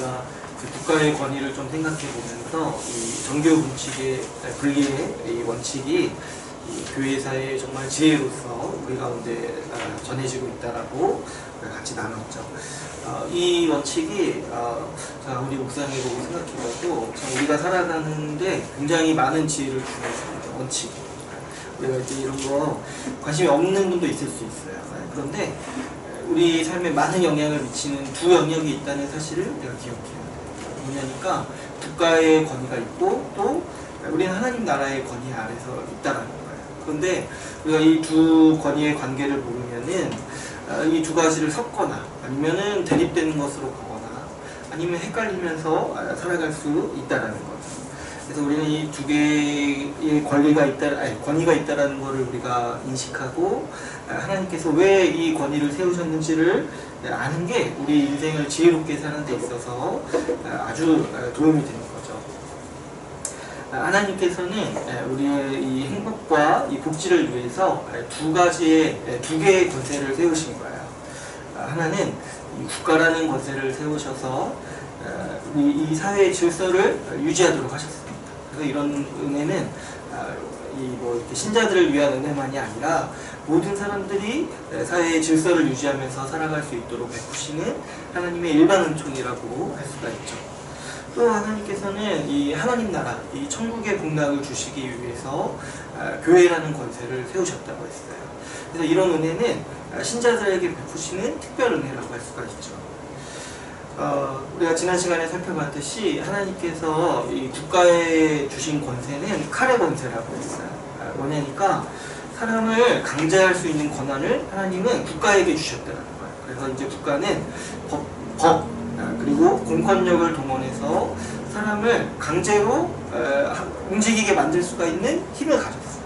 우리가 국가의 권위를 좀 생각해 보면서 이 정교 분칙의 분리의 이 원칙이 이 교회사의 정말 지혜로서 우리 가운데 전해지고 있다라고 같이 나눴죠. 이 원칙이 우리 묵상해 보고 생각해봐도 우리가 살아가는데 굉장히 많은 지혜를 주는 원칙. 우리가 이제 이런 거 관심이 없는 분도 있을 수 있어요. 그런데 우리 삶에 많은 영향을 미치는 두 영역이 있다는 사실을 우리가 기억해야 돼요. 뭐냐니까 국가의 권위가 있고 또 우리는 하나님 나라의 권위 아래서 있다라는 거예요. 그런데 우리가 이 두 권위의 관계를 모르면은 이 두 가지를 섞거나 아니면은 대립되는 것으로 보거나 아니면 헷갈리면서 살아갈 수 있다라는 거죠. 그래서 우리는 이 두 개의 권위가 있다라는 것을 우리가 인식하고 하나님께서 왜 이 권위를 세우셨는지를 아는 게 우리 인생을 지혜롭게 사는 데 있어서 아주 도움이 되는 거죠. 하나님께서는 우리의 이 행복과 이 복지를 위해서 두 개의 권세를 세우신 거예요. 하나는 이 국가라는 권세를 세우셔서 이 사회의 질서를 유지하도록 하셨습니다. 그래서 이런 은혜는 이렇게 신자들을 위한 은혜만이 아니라 모든 사람들이 사회의 질서를 유지하면서 살아갈 수 있도록 베푸시는 하나님의 일반 은총이라고 할 수가 있죠. 또 하나님께서는 이 하나님 나라, 이 천국의 복락을 주시기 위해서 교회라는 권세를 세우셨다고 했어요. 그래서 이런 은혜는 신자들에게 베푸시는 특별 은혜라고 할 수가 있죠. 우리가 지난 시간에 살펴봤듯이 하나님께서 이 국가에 주신 권세는 칼의 권세라고 했어요. 뭐냐니까 사람을 강제할 수 있는 권한을 하나님은 국가에게 주셨다는 거예요. 그래서 이제 국가는 법 그리고 공권력을 동원해서 사람을 강제로 움직이게 만들 수가 있는 힘을 가졌어요.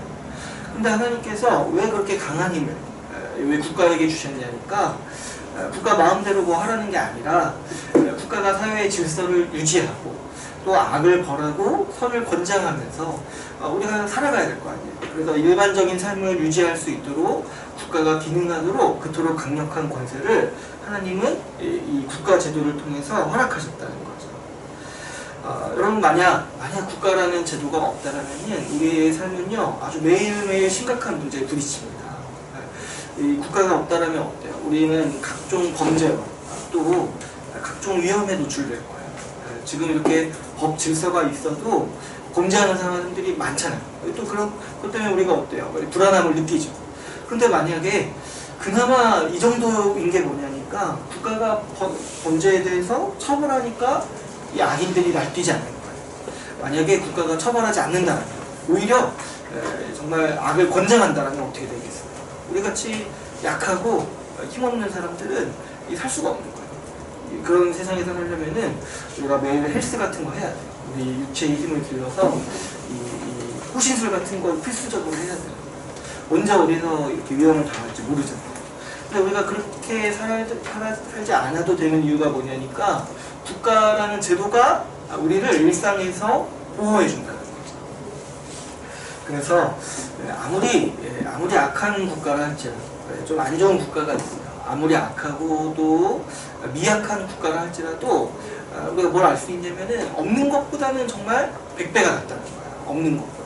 근데 하나님께서 왜 그렇게 강한 힘을 왜 국가에게 주셨냐니까 국가 마음대로 뭐 하라는 게 아니라 국가가 사회의 질서를 유지하고 또 악을 벌하고 선을 권장하면서 우리가 살아가야 될 거 아니에요. 그래서 일반적인 삶을 유지할 수 있도록 국가가 기능하도록 그토록 강력한 권세를 하나님은 이 국가 제도를 통해서 허락하셨다는 거죠. 여러분 만약 국가라는 제도가 없다라면 우리의 삶은요 아주 매일매일 심각한 문제에 부딪힙니다. 이 국가가 없다라면 어때요? 우리는 각종 범죄와 또 각종 위험에 노출될 거예요. 지금 이렇게 법 질서가 있어도 범죄하는 사람들이 많잖아요. 또 그것 때문에 우리가 어때요? 불안함을 느끼죠. 근데 만약에 그나마 이 정도인 게 뭐냐니까 국가가 범죄에 대해서 처벌하니까 이 악인들이 날뛰지 않는 거예요. 만약에 국가가 처벌하지 않는다면 오히려 정말 악을 권장한다면 어떻게 되겠어요? 우리같이 약하고 힘없는 사람들은 살 수가 없는 거예요. 그런 세상에서 살려면은 우리가 매일 헬스 같은 거 해야 돼요. 우리 육체의 힘을 길러서 이 호신술 같은 걸 필수적으로 해야 돼요. 언제 어디서 이렇게 위험을 당할지 모르잖아요. 근데 우리가 그렇게 살지 않아도 되는 이유가 뭐냐니까 국가라는 제도가 우리를 일상에서 보호해 준다는 거죠. 그래서 아무리 악한 국가라 할지라도 좀 안 좋은 국가가 있어요. 아무리 악하고 또 미약한 국가라 할지라도 우리가 뭘 알 수 있냐면은 없는 것보다는 정말 100배가 낫다는 거예요. 없는 것보다.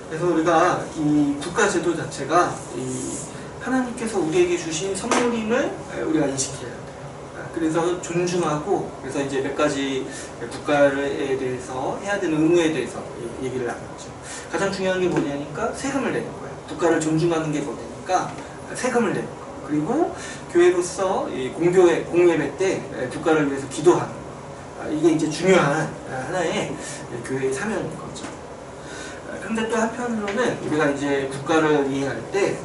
그래서 우리가 이 국가 제도 자체가 이 하나님께서 우리에게 주신 선물임을 우리가 인식해야 돼요. 그래서 존중하고 그래서 이제 몇 가지 국가에 대해서 해야 되는 의무에 대해서 얘기를 나눴죠. 가장 중요한 게 뭐냐니까 세금을 내는 거예요. 국가를 존중하는 게 뭐냐니까 세금을 내는 거예요. 그리고 교회로서 공예배 때 국가를 위해서 기도하는 거. 이게 이제 중요한 하나의 교회의 사명인 거죠. 근데 또 한편으로는 우리가 이제 국가를 이해할 때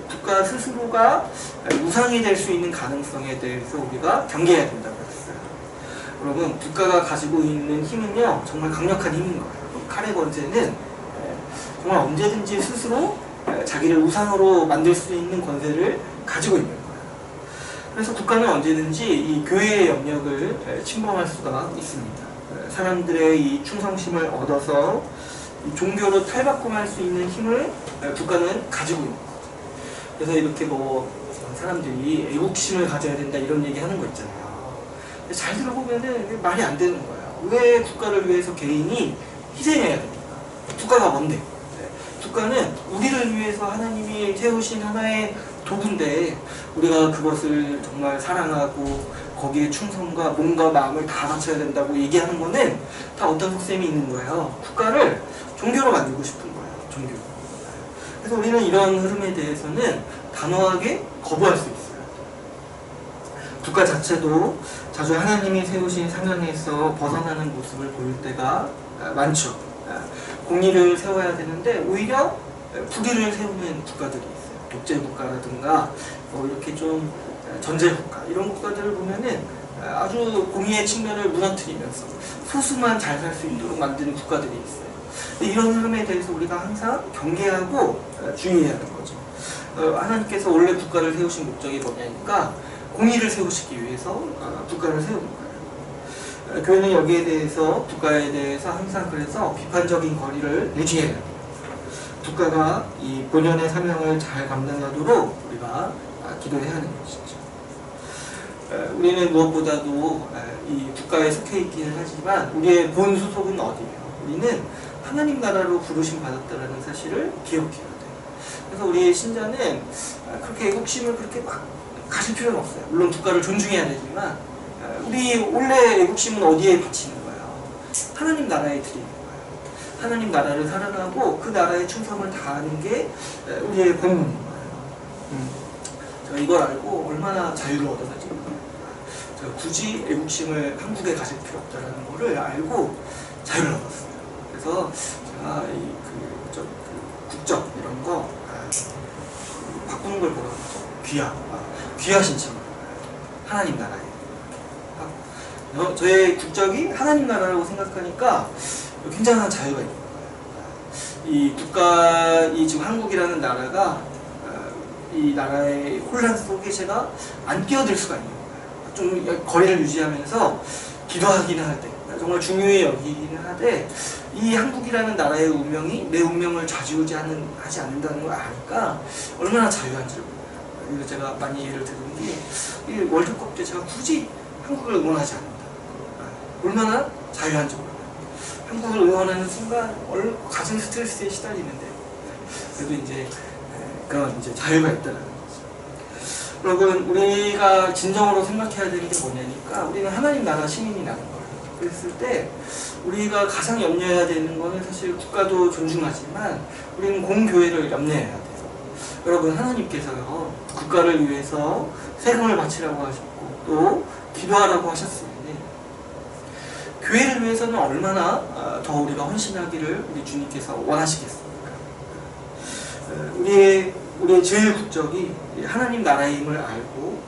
국가 스스로가 우상이 될 수 있는 가능성에 대해서 우리가 경계해야 된다고 했어요. 여러분 국가가 가지고 있는 힘은요 정말 강력한 힘인 거예요. 칼의 권세는 정말 언제든지 스스로 자기를 우상으로 만들 수 있는 권세를 가지고 있는 거예요. 그래서 국가는 언제든지 이 교회의 영역을 침범할 수가 있습니다. 사람들의 이 충성심을 얻어서 이 종교로 탈바꿈할 수 있는 힘을 국가는 가지고 있는 거예요. 그래서 이렇게 뭐 사람들이 애국심을 가져야 된다 이런 얘기 하는 거 있잖아요. 잘 들어보면은 말이 안 되는 거예요. 왜 국가를 위해서 개인이 희생해야 됩니까? 국가가 뭔데? 국가는 우리를 위해서 하나님이 세우신 하나의 도구인데 우리가 그것을 정말 사랑하고 거기에 충성과 몸과 마음을 다 바쳐야 된다고 얘기하는 거는 다 어떤 속셈이 있는 거예요. 국가를 종교로 만들고 싶은 거예요. 종교. 그래서 우리는 이런 흐름에 대해서는 단호하게 거부할 수 있어요. 국가 자체도 자주 하나님이 세우신 사명에서 벗어나는 모습을 보일 때가 많죠. 공의를 세워야 되는데 오히려 불의를 세우는 국가들이 있어요. 독재 국가라든가 이렇게 좀 전제 국가 이런 국가들을 보면은 아주 공의의 측면을 무너뜨리면서 소수만 잘 살 수 있도록 만드는 국가들이 있어요. 근데 이런 흐름에 대해서 우리가 항상 경계하고 주의해야 하는 거죠. 하나님께서 원래 국가를 세우신 목적이 뭐냐니까 공의를 세우시기 위해서 국가를 세우는 거예요. 교회는 여기에 대해서 국가에 대해서 항상 그래서 비판적인 거리를 유지해야 해요. 국가가 이 본연의 사명을 잘 감당하도록 우리가 기도해야 하는 것이죠. 우리는 무엇보다도 이 국가에 속해 있기는 하지만 우리의 본 소속은 어디예요? 우리는 하나님 나라로 부르심 받았다는 사실을 기억해야 돼요. 그래서 우리 신자는 그렇게 애국심을 그렇게 막 가질 필요는 없어요. 물론 국가를 존중해야 되지만 우리 원래 애국심은 어디에 바치는 거예요? 하나님 나라에 드리는 거예요. 하나님 나라를 사랑하고 그 나라에 충성을 다하는 게 우리의 본분인 거예요. 제가 이걸 알고 얼마나 자유를 얻어가지고 제가 굳이 애국심을 한국에 가질 필요 없다는 거를 알고 자유를 얻었어요. 그래서 제가 그 국적 이런 거 바꾸는 걸 뭐라고 하죠? 귀하신 친구 하나님 나라에 저의 국적이 하나님 나라라고 생각하니까 굉장한 자유가 있는 거예요. 이 국가, 지금 한국이라는 나라가 이 나라의 혼란 속에 제가 안 끼어들 수가 있는 거예요. 좀 거리를 유지하면서 기도하기는 할 때, 정말 중요히 여기기는 하되 이 한국이라는 나라의 운명이 내 운명을 좌지우지하지 않는다는 걸 아니까 얼마나 자유한지를 몰라요. 그래서 제가 많이 예를 드는 게 이 월드컵 때 제가 굳이 한국을 응원하지 않는다. 얼마나 자유한지 몰라요. 한국을 응원하는 순간 가진 스트레스에 시달리는데 그래도 이제 그런 자유가 있다는 거죠. 여러분 우리가 진정으로 생각해야 되는 게 뭐냐니까 우리는 하나님 나라 시민이라는 거예요. 그랬을 때 우리가 가장 염려해야 되는 거는 사실 국가도 존중하지만 우리는 공교회를 염려해야 돼요. 여러분 하나님께서요 국가를 위해서 세금을 바치라고 하셨고 또 기도하라고 하셨으니 교회를 위해서는 얼마나 더 우리가 헌신하기를 우리 주님께서 원하시겠습니까? 우리의 제일 국적이 하나님 나라임을 알고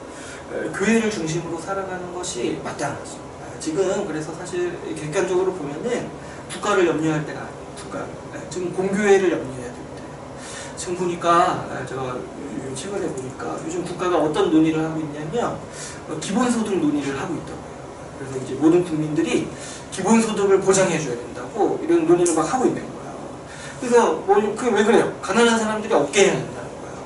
교회를 중심으로 살아가는 것이 마땅하죠. 지금 그래서 사실 객관적으로 보면은 국가를 염려할 때가 아니에요. 지금 공교회를 염려해야 됩니다. 지금 보니까 제가 최근에 보니까 요즘 국가가 어떤 논의를 하고 있냐면 기본소득 논의를 하고 있다고요. 그래서 이제 모든 국민들이 기본소득을 보장해줘야 된다고 이런 논의를 막 하고 있는 거예요. 그래서 그게 왜 그래요? 가난한 사람들이 없게 해야 된다는 거예요.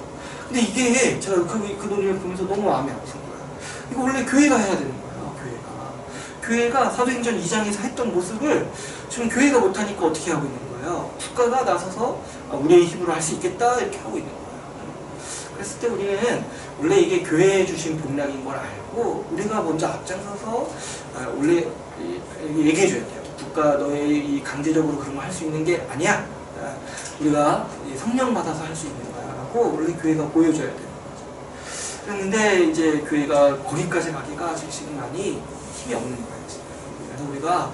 근데 이게 제가 그 논의를 보면서 너무 마음이 아픈 거예요. 이거 원래 교회가 해야 되는 거예요. 교회가 사도행전 2장에서 했던 모습을 지금 교회가 못하니까 어떻게 하고 있는 거예요? 국가가 나서서 우리의 힘으로 할 수 있겠다 이렇게 하고 있는 거예요. 그랬을 때 우리는 원래 이게 교회에 주신 복락인 걸 알고 우리가 먼저 앞장서서 원래 얘기해줘야 돼요. 국가 너의 강제적으로 그런 거 할 수 있는 게 아니야. 우리가 성령 받아서 할 수 있는 거야 라고 원래 교회가 보여줘야 되는 거죠. 그런데 이제 교회가 거기까지 가기가 아직 지금 많이 힘이 없는 거예요. 그래서 우리가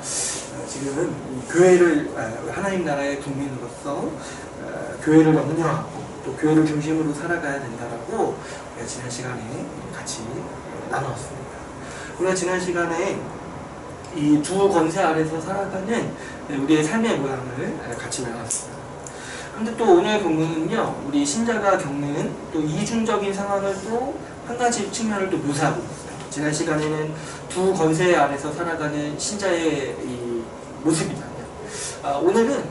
지금 교회를 하나님 나라의 국민으로서 교회를 염려하고 또 교회를 중심으로 살아가야 된다라고 지난 시간에 같이 나누었습니다. 우리가 지난 시간에 이 두 권세 아래서 살아가는 우리의 삶의 모양을 같이 나눴습니다. 그런데 또 오늘 본문은요, 우리 신자가 겪는 또 이중적인 상황을 또 한 가지 측면을 또 묘사하고 있어요. 지난 시간에는 두 권세 아래서 살아가는 신자의 이 모습이잖아요. 오늘은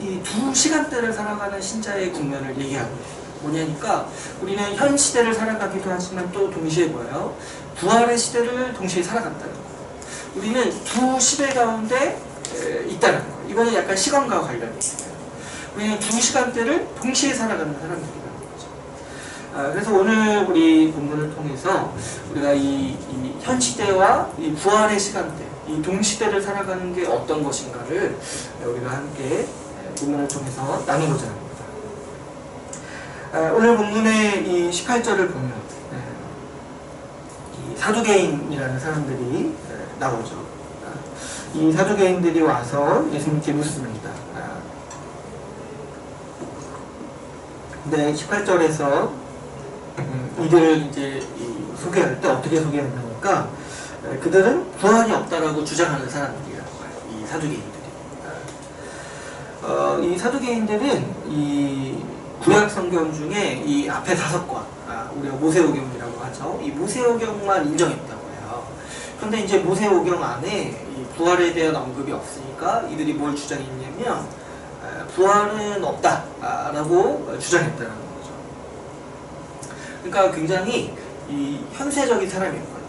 이 두 시간대를 살아가는 신자의 국면을 얘기하고 있어요. 뭐냐니까 우리는 현 시대를 살아가기도 하지만 또 동시에 뭐예요? 부활의 시대를 동시에 살아간다는 거예요. 우리는 두 시대 가운데 있다는 거예요. 이거는 약간 시간과 관련이 있어요. 우리는 두 시간대를 동시에 살아가는 사람들이라는 거죠. 그래서 오늘 우리 본문을 통해서 우리가 이 현 시대와 이 부활의 시간대, 이 동시대를 살아가는 게 어떤 것인가를 우리가 함께 본문을 통해서 나누고자 합니다. 오늘 본문의 이 18절을 보면 이 사두개인이라는 사람들이 나오죠. 이 사두개인들이 와서 예수님께 묻습니다. 근데 18절에서 이들을 이제 소개할 때 어떻게 소개한다니까 그들은 부활이 없다라고 주장하는 사람들이라고 해요. 이 사두개인들이. 이 사두개인들은 이 구약 성경 중에 이 앞에 5권, 우리가 모세오경이라고 하죠. 이 모세오경만 인정했다고 해요. 그런데 이제 모세오경 안에 이 부활에 대한 언급이 없으니까 이들이 뭘 주장했냐면 부활은 없다라고 주장했다는 거죠. 그러니까 굉장히 이 현세적인 사람인 것 같아요.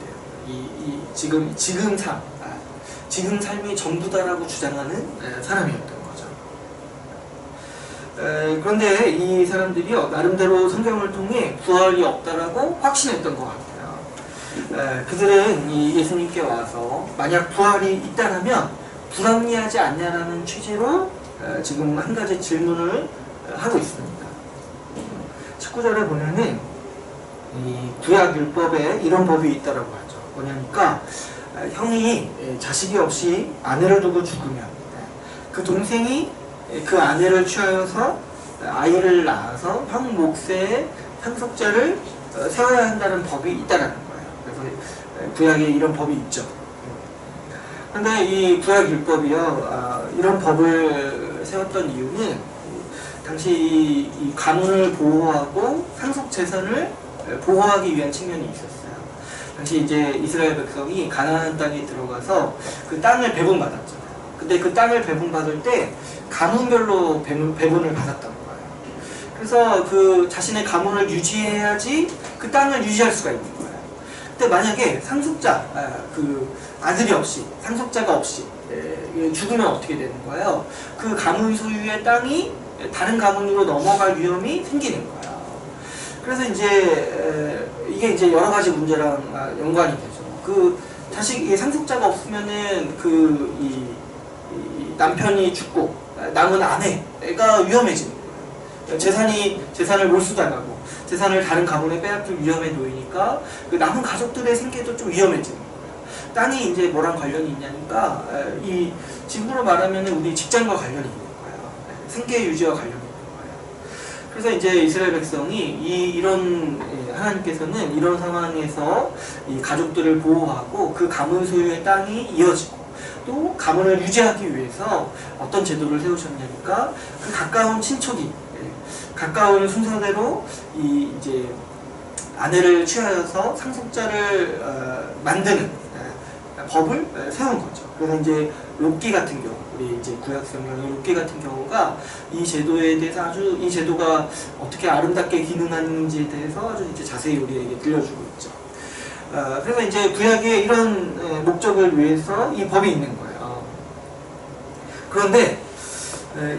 지금 삶이 전부다라고 주장하는 사람이었던 거죠. 그런데 이 사람들이요 나름대로 성경을 통해 부활이 없다라고 확신했던 것 같아요. 그들은 이 예수님께 와서 만약 부활이 있다라면 불합리하지 않냐라는 취지로 지금 한 가지 질문을 하고 있습니다. 19절에 보면은 이 구약 율법에 이런 법이 있다라고 하죠. 뭐냐니까 형이 자식이 없이 아내를 두고 죽으면 그 동생이 그 아내를 취하여서 아이를 낳아서 형 몫에 상속자를 세워야 한다는 법이 있다라는 거예요. 그래서 구약에 이런 법이 있죠. 그런데 이 구약 율법이요 이런 법을 세웠던 이유는 당시 이 가문을 보호하고 상속 재산을 보호하기 위한 측면이 있었어요. 당시 이제 이스라엘 백성이 가나안 땅에 들어가서 그 땅을 배분받았잖아요. 근데 그 땅을 배분받을 때 가문별로 배분을 받았던 거예요. 그래서 그 자신의 가문을 유지해야지 그 땅을 유지할 수가 있는 거예요. 근데 만약에 상속자, 그 아들이 없이, 상속자가 없이 죽으면 어떻게 되는 거예요? 그 가문 소유의 땅이 다른 가문으로 넘어갈 위험이 생기는 거예요. 그래서 이제 이게 이제 여러 가지 문제랑 연관이 되죠. 그 자식 상속자가 없으면은 이 남편이 죽고 남은 아내가 위험해지는 거예요. 재산을 몰수당하고 재산을 다른 가문에 빼앗길 위험에 놓이니까 그 남은 가족들의 생계도 좀 위험해지는 거예요. 땅이 이제 뭐랑 관련이 있냐니까 이 지금으로 말하면 우리 직장과 관련이 있는 거예요. 생계 유지와 관련이. 그래서 이제 이스라엘 백성이 하나님께서는 이런 상황에서 이 가족들을 보호하고 그 가문 소유의 땅이 이어지고 또 가문을 유지하기 위해서 어떤 제도를 세우셨냐니까 그 가까운 친척이 가까운 순서대로 이제 아내를 취하여서 상속자를 만드는 법을 세운 거죠. 그래서 이제 롯기 같은 경우, 우리 이제 구약 성경의 롯기 같은 경우가 이 제도에 대해서 이 제도가 어떻게 아름답게 기능하는지에 대해서 아주 이제 자세히 우리에게 들려주고 있죠. 그래서 이제 구약의 이런 목적을 위해서 이 법이 있는 거예요. 그런데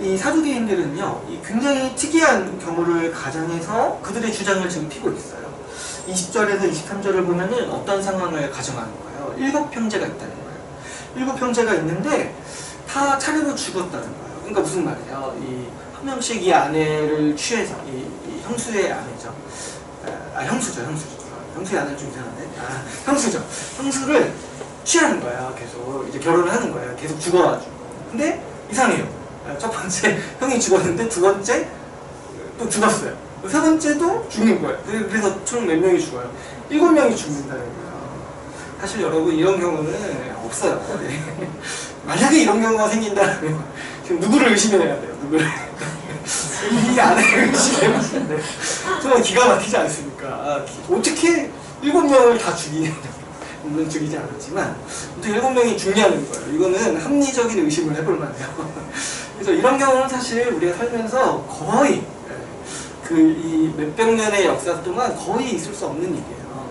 이 사두개인들은요, 굉장히 특이한 경우를 가정해서 그들의 주장을 지금 피고 있어요. 20절에서 23절을 보면은 어떤 상황을 가정하는 거예요. 7형제가 있다는 거예요. 7형제가 있는데 다 차례로 죽었다는 거예요. 그러니까 무슨 말이에요? 한 명씩 이 아내를 취해서 이 형수의 아내죠. 형수죠. 형수의 아내는 좀 이상한데. 형수죠. 형수를 취하는 거야. 계속 이제 결혼을 하는 거야. 계속 죽어가지고. 근데 이상해요. 첫 번째 형이 죽었는데 두 번째 또 죽었어요. 세 번째도 죽는 거예요. 그래서 총 몇 명이 죽어요? 7명이 죽는다는 거예요. 사실 여러분 이런 경우는 없어요. 만약에 이런 경우가 생긴다면 지금 누구를 의심해야 돼요? 누구를? 이 아내를 의심해야 되는데 정말 기가 막히지 않습니까? 어떻게 7명을 다 죽이냐? 물론 죽이지 않았지만 어떻게 7명이 죽냐는 거예요. 이거는 합리적인 의심을 해볼 만해요. 그래서 이런 경우는 사실 우리가 살면서 거의 이 몇백 년의 역사 동안 거의 있을 수 없는 일이에요.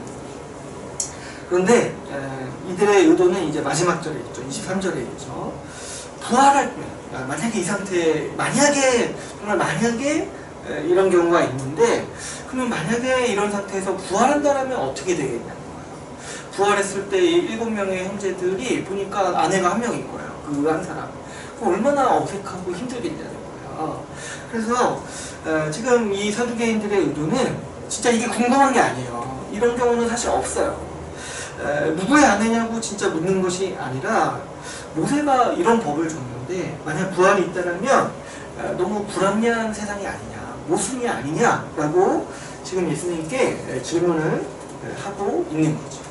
그런데 이들의 의도는 이제 마지막 절에 있죠. 23절에 있죠. 부활할 때, 만약에 이 상태, 정말 만약에 이런 경우가 있는데, 그러면 만약에 이런 상태에서 부활한다면 어떻게 되겠냐는 거예요. 부활했을 때 이 7명의 형제들이 보니까 아내가 한 명인 거예요. 그 한 사람. 얼마나 어색하고 힘들겠냐는 거예요. 그래서 지금 이 사두개인들의 의도는 진짜 이게 궁금한 게 아니에요. 이런 경우는 사실 없어요. 누구의 아내냐고 진짜 묻는 것이 아니라 모세가 이런 법을 줬는데 만약 부활이 있다면 너무 불합리한 세상이 아니냐, 모순이 아니냐라고 지금 예수님께 질문을 하고 있는 거죠.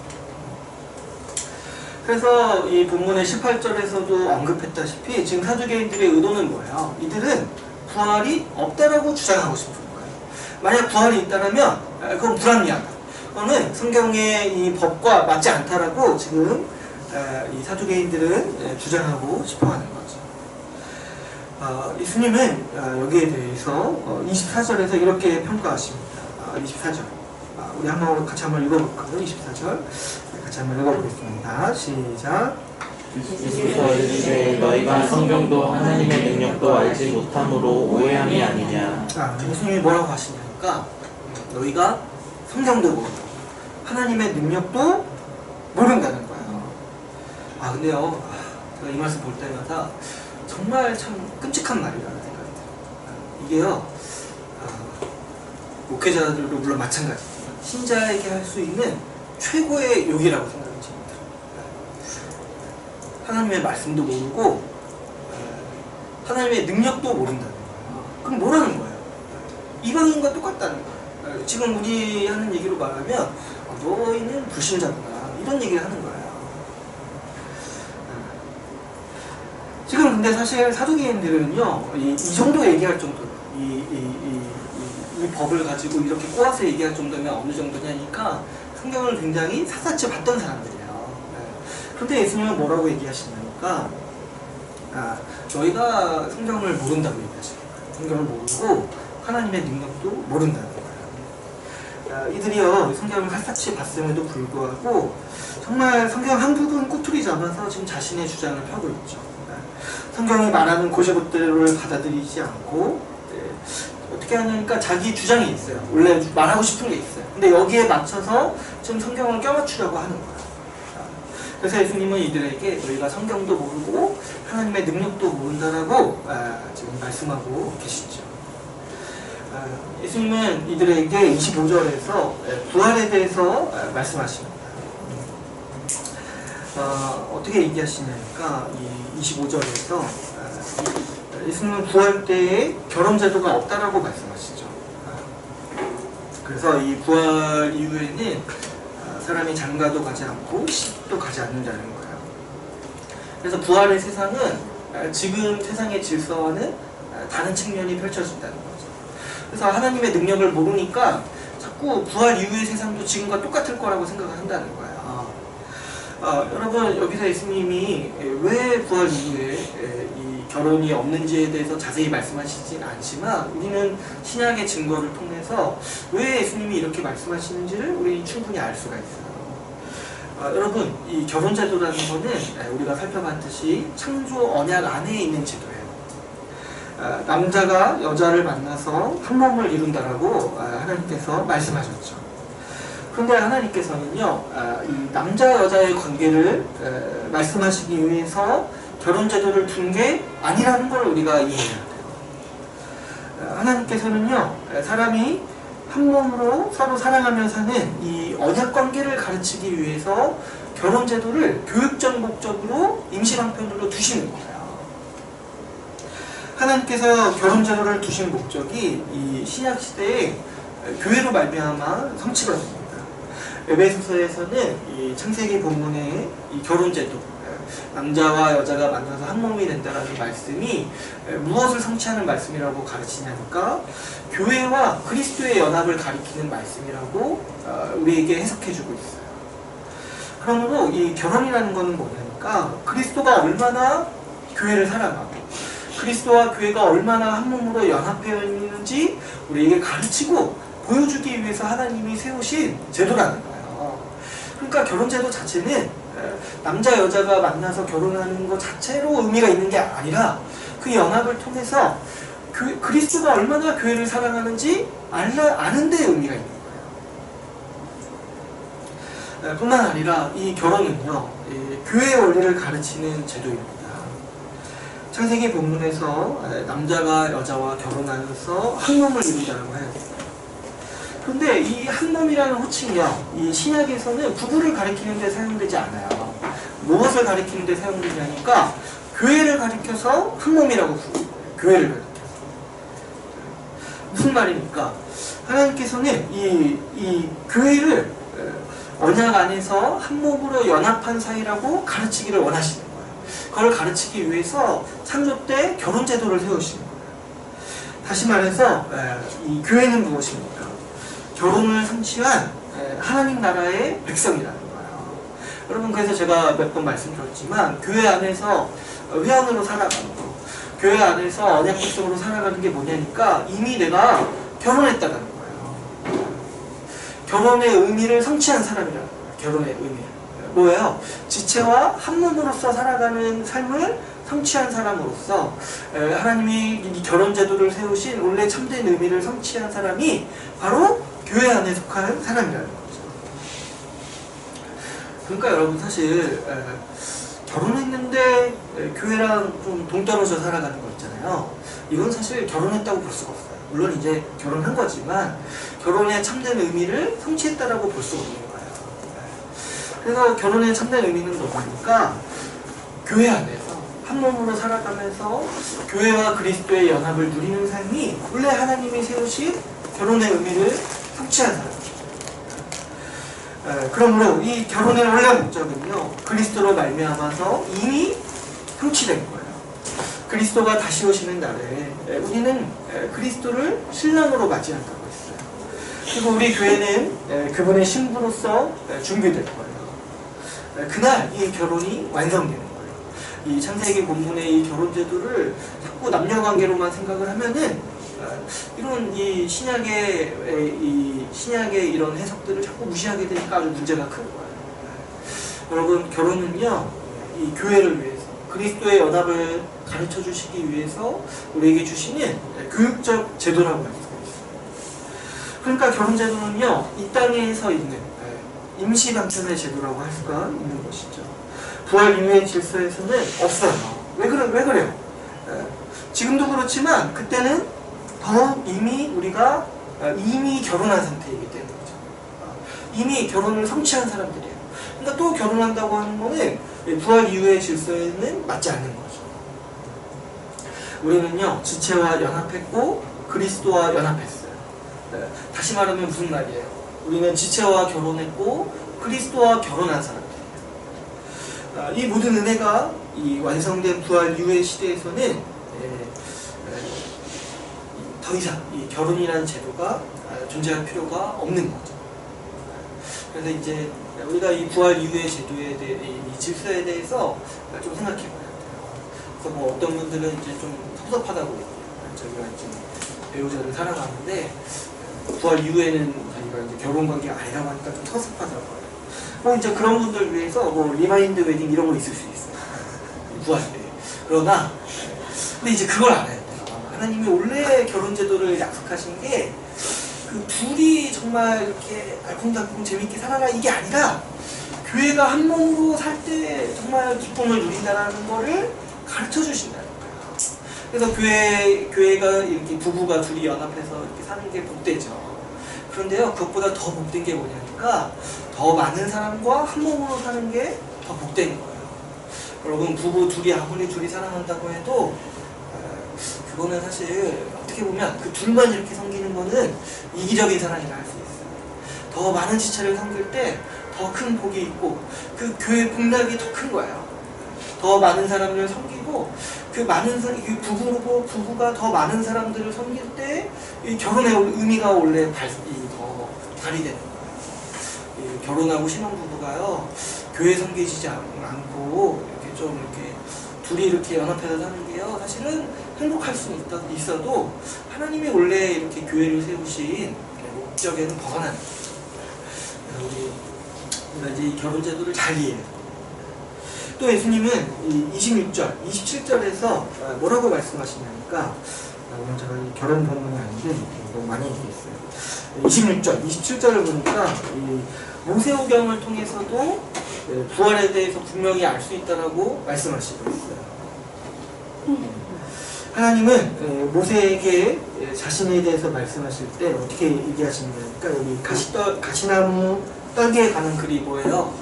그래서 이 본문의 18절에서도 언급했다시피 지금 사두개인들의 의도는 뭐예요? 이들은 부활이 없다라고 주장하고 싶은 거예요. 만약 부활이 있다면 그건 불합리하다. 그거는 성경의 이 법과 맞지 않다라고 지금 이 사두개인들은 주장하고 싶어하는 거죠. 예수님은 여기에 대해서 24절에서 이렇게 평가하십니다. 24절. 우리 같이 한번 읽어볼까요? 24절. 같이 한번 읽어보겠습니다. 시작. 예수께서 이르시되 너희가 성경도 하나님의 능력도 알지 못함으로 오해함이 아니냐. 예수님이 뭐라고 하시냐니까 너희가 성경도 모르고 하나님의 능력도 모른다는 거예요. 근데요, 제가 이 말씀 볼 때마다 정말 참 끔찍한 말이라는 생각이 들어요. 이게요, 목회자들도 물론 마찬가지지만 신자에게 할 수 있는 최고의 욕이라고 생각이 듭니다. 하나님의 말씀도 모르고 하나님의 능력도 모른다는 거예요. 그럼 뭐라는 거예요? 이방인과 똑같다는 거예요. 지금 우리 하는 얘기로 말하면 너희는 불신자구나 이런 얘기를 하는 거예요. 지금 근데 사실 사두개인들은요 이 정도 얘기할 정도로 이 법을 가지고 이렇게 꼬아서 얘기할 정도면 어느 정도냐니까 성경을 굉장히 샅샅이 봤던 사람들이에요. 그런데 예수님은 뭐라고 얘기하시냐니까 너희가 성경을 모른다고 얘기하십니다. 성경을 모르고 하나님의 능력도 모른다는 거예요. 이들이요 성경을 샅샅이 봤음에도 불구하고 정말 성경 한 부분 꼬투리 잡아서 지금 자신의 주장을 펴고 있죠. 성경이 말하는 고시봇들을 받아들이지 않고 어떻게 하냐니까 자기 주장이 있어요. 원래 말하고 싶은 게 있어요. 근데 여기에 맞춰서 지금 성경을 껴맞추려고 하는 거예요. 그래서 예수님은 이들에게 너희가 성경도 모르고 하나님의 능력도 모른다라고 지금 말씀하고 계시죠. 예수님은 이들에게 25절에서 부활에 대해서 말씀하십니다. 어떻게 얘기하시냐니까 이 25절에서 예수님은 부활 때에 결혼제도가 없다라고 말씀하시죠. 그래서 이 부활 이후에는 사람이 장가도 가지 않고 시집도 가지 않는다는 거예요. 그래서 부활의 세상은 지금 세상의 질서와는 다른 측면이 펼쳐진다는 거죠. 그래서 하나님의 능력을 모르니까 자꾸 부활 이후의 세상도 지금과 똑같을 거라고 생각을 한다는 거예요. 여러분 여기서 예수님이 왜 부활 이후에 이 결혼이 없는지에 대해서 자세히 말씀하시진 않지만 우리는 신약의 증거를 통해서 왜 예수님이 이렇게 말씀하시는지를 우리 충분히 알 수가 있어요. 여러분 이 결혼제도라는 거는 우리가 살펴봤듯이 창조 언약 안에 있는 제도예요. 남자가 여자를 만나서 한 몸을 이룬다라고 하나님께서 말씀하셨죠. 그런데 하나님께서는요, 이 남자 여자의 관계를 말씀하시기 위해서 결혼제도를 둔 게 아니라는 걸 우리가 이해해야 돼요. 하나님께서는요, 사람이 한 몸으로 서로 사랑하며 사는 이 언약관계를 가르치기 위해서 결혼제도를 교육적 목적으로 임시방편으로 두시는 거예요. 하나님께서 결혼제도를 두신 목적이 이 신약시대에 교회로 말미암아 성취받습니다. 에베소서에서는 이 창세기 본문의 이 결혼제도, 남자와 여자가 만나서 한 몸이 된다는 말씀이 무엇을 성취하는 말씀이라고 가르치냐니까 교회와 그리스도의 연합을 가리키는 말씀이라고 우리에게 해석해주고 있어요. 그러므로 이 결혼이라는 것은 뭐냐니까 그리스도가 얼마나 교회를 사랑하고 그리스도와 교회가 얼마나 한 몸으로 연합되어 있는지 우리에게 가르치고 보여주기 위해서 하나님이 세우신 제도라는 거예요. 그러니까 결혼제도 자체는 남자 여자가 만나서 결혼하는 것 자체로 의미가 있는 게 아니라 그 연합을 통해서 그리스도가 얼마나 교회를 사랑하는지 아는 데 의미가 있는 거예요. 뿐만 아니라 이 결혼은요, 교회의 원리를 가르치는 제도입니다. 창세기 본문에서 남자가 여자와 결혼하여서 한 몸을 이룬다고 해요. 그런데 이 한 몸이라는 호칭이요, 이 신약에서는 부부를 가리키는 데 사용되지 않아요. 무엇을 가리키는 데 사용되냐니까 교회를 가리켜서 한 몸이라고 부르는 거예요. 교회를 가리켜서. 무슨 말입니까? 하나님께서는 이 교회를 언약 안에서 한 몸으로 연합한 사이라고 가르치기를 원하시는 거예요. 그걸 가르치기 위해서 창조 때 결혼 제도를 세우시는 거예요. 다시 말해서 이 교회는 무엇입니까? 결혼을 성취한 하나님 나라의 백성이라는 거예요. 여러분, 그래서 제가 몇 번 말씀드렸지만 교회 안에서 회원으로 살아가는 거, 교회 안에서 언약 백성으로 살아가는 게 뭐냐니까 이미 내가 결혼했다는 거예요. 결혼의 의미를 성취한 사람이라는 거예요. 결혼의 의미를. 뭐예요? 지체와 한 몸으로서 살아가는 삶을 성취한 사람으로서 하나님이 이 결혼 제도를 세우신 원래 참된 의미를 성취한 사람이 바로 교회 안에 속한 사람이라는 거죠. 그러니까 여러분, 사실 결혼했는데 교회랑 좀 동떨어져 살아가는 거 있잖아요. 이건 사실 결혼했다고 볼 수가 없어요. 물론 이제 결혼한 거지만 결혼의 참된 의미를 성취했다라고 볼 수가 없는 거예요. 그래서 결혼의 참된 의미는 뭐니까 교회 안에서 한 몸으로 살아가면서 교회와 그리스도의 연합을 누리는 삶이 원래 하나님이 세우신 결혼의 의미를 성취한 사람. 그러므로 이 결혼의 원래 목적은요, 그리스도로 말미암아서 이미 성취된 거예요. 그리스도가 다시 오시는 날에 우리는 그리스도를 신랑으로 맞이한다고 했어요. 그리고 우리 교회는 그분의 신부로서 준비될 거예요. 그날 이 결혼이 완성되는 거예요. 이 창세기 본문의 이 결혼 제도를 자꾸 남녀관계로만 생각을 하면은 이런 이 신약의 이런 해석들을 자꾸 무시하게 되니까 아주 문제가 큰 거예요. 여러분, 결혼은요, 이 교회를 위해서 그리스도의 연합을 가르쳐 주시기 위해서 우리에게 주시는 교육적 제도라고 할 수가 있어요. 그러니까 결혼 제도는요, 이 땅에서 있는 임시 방편의 제도라고 할 수가 있는 것이죠. 부활 이후의 질서에서는 없어요. 왜 그래요? 지금도 그렇지만 그때는 더 우리가 이미 결혼한 상태이기 때문이죠. 이미 결혼을 성취한 사람들이에요. 그러니까 또 결혼한다고 하는 거는 부활 이후의 질서에는 맞지 않는 거죠. 우리는요, 지체와 연합했고 그리스도와 연합했어요. 다시 말하면 무슨 말이에요? 우리는 지체와 결혼했고 그리스도와 결혼한 사람들이에요. 이 모든 은혜가 이 완성된 부활 이후의 시대에서는 더 이상 이 결혼이라는 제도가 존재할 필요가 없는 거죠. 그래서 이제 우리가 이 부활 이후의 제도에 대해, 이 질서에 대해서 좀 생각해 봐야 돼요. 그래서 뭐 어떤 분들은 이제 좀 섭섭하다고 얘기해요. 저희가 이제 배우자를 사랑하는데 부활 이후에는 자기가 이제 결혼 관계가 아니라고 하니까 좀 섭섭하더라고요. 뭐 이제 그런 분들 위해서 뭐 리마인드 웨딩 이런 거 있을 수 있어요. 부활 때. 그러나 근데 이제 그걸 알아야 돼요. 하나님이 원래 결혼 제도를 약속하신 게 그 둘이 정말 이렇게 알콩달콩 재밌게 살아라 이게 아니라 교회가 한 몸으로 살 때 정말 기쁨을 누린다는 거를 가르쳐 주신다는 거예요. 그래서 교회가 이렇게 부부가 둘이 연합해서 이렇게 사는 게 복되죠. 그런데요, 그것보다 더 복된 게 뭐냐니까 더 많은 사람과 한 몸으로 사는 게 더 복된 거예요. 여러분, 부부 둘이 아무리 둘이 사랑한다고 해도 그거는 사실 어떻게 보면 그 둘만 이렇게 섬기는 거는 이기적인 사랑이라 할 수 있어요. 더 많은 지체를 섬길 때 더 큰 복이 있고 그 교회 복락이 더 큰 거예요. 더 많은 사람을 섬기고 그 많은 부부가 더 많은 사람들을 섬길 때 이 결혼의 의미가 원래 더 발휘되는 거예요. 이 결혼하고 신혼부부가요, 교회 섬기지 않고 이렇게 좀 이렇게 둘이 이렇게 연합해서 사는 게요, 사실은 행복할 수는 있어도 하나님이 원래 이렇게 교회를 세우신 목적에는 벗어나는 거예요. 우리 우리가 이제 이 결혼 제도를 잘 이해해요. 또 예수님은 이 26절, 27절에서 뭐라고 말씀하시냐니까 오늘 제가 이 결혼 본문이 아닌데 너무 많이 얘기했어요. 26절, 27절을 보니까 이 모세오경을 통해서도 부활에 대해서 분명히 알 수 있다라고 말씀하시고 있어요. 하나님은 모세에게 자신에 대해서 말씀하실 때 어떻게 얘기하시냐니까 여기 가시나무 떨기에 가는 글이 뭐예요?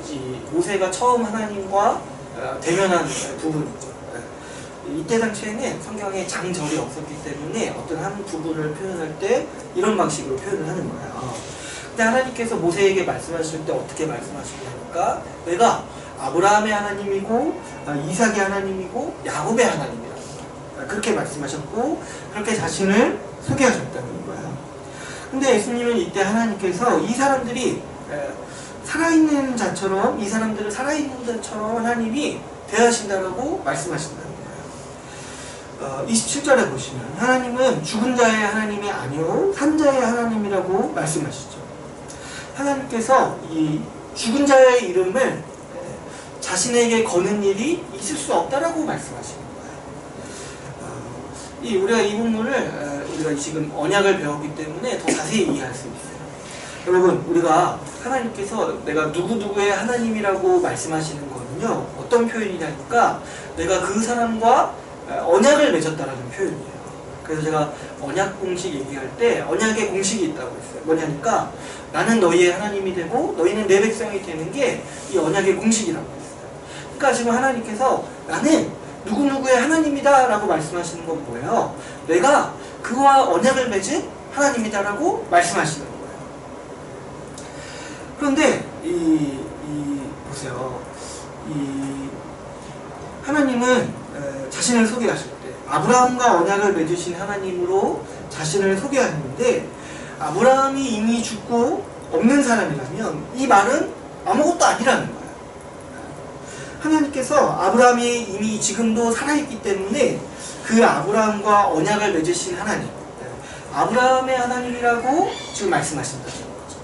이 모세가 처음 하나님과 대면한 부분이죠. 이때 당시에는 성경에 장절이 없었기 때문에 어떤 한 부분을 표현할 때 이런 방식으로 표현을 하는 거예요. 근데 하나님께서 모세에게 말씀하실 때 어떻게 말씀하시냐니까 내가 아브라함의 하나님이고 이삭의 하나님이고 야곱의 하나님이라고 그렇게 말씀하셨고 그렇게 자신을 소개하셨다는 거예요. 근데 예수님은 이때 하나님께서 이 사람들이 살아있는 자처럼 이 사람들을 살아있는 자처럼 하나님이 대하신다라고 말씀하신다는 거예요. 27절에 보시면 하나님은 죽은 자의 하나님이 아니오 산 자의 하나님이라고 말씀하시죠. 하나님께서 이 죽은 자의 이름을 자신에게 거는 일이 있을 수 없다라고 말씀하시는 거예요. 우리가 이 부분을 우리가 지금 언약을 배웠기 때문에 더 자세히 이해할 수 있어요. 여러분 우리가 하나님께서 내가 누구누구의 하나님이라고 말씀하시는 거는요 어떤 표현이냐니까 내가 그 사람과 언약을 맺었다라는 표현이에요. 그래서 제가 언약 공식 얘기할 때 언약의 공식이 있다고 했어요. 뭐냐니까 나는 너희의 하나님이 되고 너희는 내 백성이 되는 게 이 언약의 공식이라고 했어요. 그러니까 지금 하나님께서 나는 누구누구의 하나님이다 라고 말씀하시는 건 뭐예요? 내가 그와 언약을 맺은 하나님이다 라고 말씀하시는 거예요. 그런데 보세요. 하나님은 자신을 소개하실 때 아브라함과 언약을 맺으신 하나님으로 자신을 소개하는데 아브라함이 이미 죽고 없는 사람이라면 이 말은 아무것도 아니라는 거예요. 하나님께서 아브라함이 이미 지금도 살아있기 때문에 그 아브라함과 언약을 맺으신 하나님 아브라함의 하나님이라고 지금 말씀하신다는 거죠.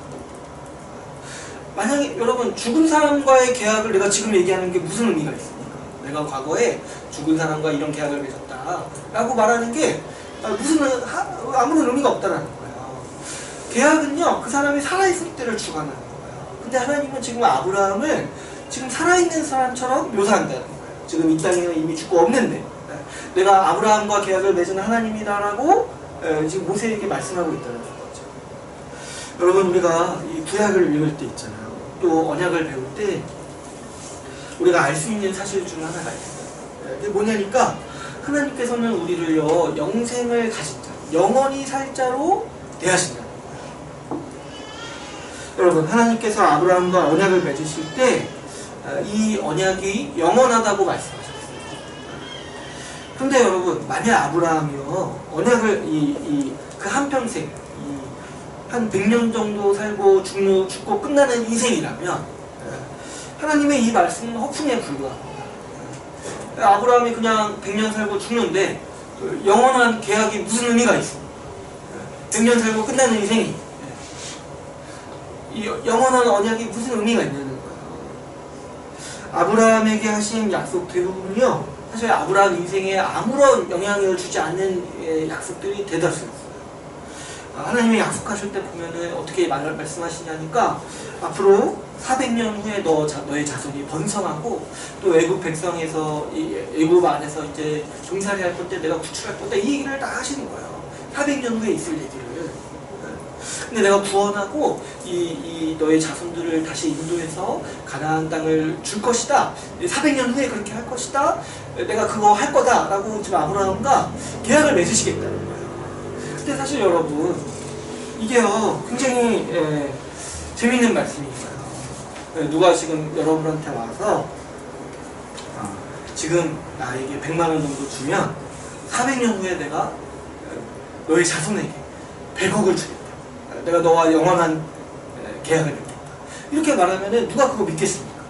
만약에 여러분 죽은 사람과의 계약을 내가 지금 얘기하는 게 무슨 의미가 있습니까? 내가 과거에 죽은 사람과 이런 계약을 맺었다 라고 말하는 게 아무런 의미가 없다라는 거예요. 계약은요 그 사람이 살아있을 때를 주관하는 거예요. 근데 하나님은 지금 아브라함을 지금 살아있는 사람처럼 묘사한다는 거예요. 지금 이 땅에는 이미 죽고 없는데 내가 아브라함과 계약을 맺은 하나님이다라고 지금 모세에게 말씀하고 있다는 거죠. 여러분 우리가 이 구약을 읽을 때 있잖아요. 또 언약을 배울 때 우리가 알 수 있는 사실 중 하나가 있어요. 그게 뭐냐니까 하나님께서는 우리를요 영생을 가진 자, 영원히 살 자로 대하신다는 거예요. 여러분 하나님께서 아브라함과 언약을 맺으실 때 이 언약이 영원하다고 말씀하셨어요. 그런데 여러분 만약 아브라함이요 언약을 그 한평생 한 100년 정도 살고 죽고 끝나는 인생이라면 하나님의 이 말씀은 허풍에 불과합니다. 아브라함이 그냥 100년 살고 죽는데 영원한 계약이 무슨 의미가 있습니까? 100년 살고 끝나는 인생이 이 영원한 언약이 무슨 의미가 있냐는 거예요. 아브라함에게 하신 약속 대부분이요 사실 아브라함 인생에 아무런 영향을 주지 않는 약속들이 대다수였어요. 하나님이 약속하실 때 보면은 어떻게 말씀하시냐니까 앞으로 400년 후에 너의 자손이 번성하고 또 애굽 백성에서 애굽 안에서 이제 종살이 할 건데 내가 구출할 건데 이 얘기를 다 하시는 거예요. 400년 후에 있을 얘기를. 근데 내가 구원하고 너의 자손들을 다시 인도해서 가나안 땅을 줄 것이다. 400년 후에 그렇게 할 것이다. 내가 그거 할 거다라고 지금 아브라함과 계약을 맺으시겠다는 거예요. 근데 사실 여러분 이게요 굉장히 재밌는 말씀이 있어요. 누가 지금 여러분한테 와서 지금 나에게 100만 원 정도 주면 400년 후에 내가 너의 자손에게 100억을 주겠다. 내가 너와 영원한 계약을 맺겠다. 이렇게 말하면은 누가 그거 믿겠습니까?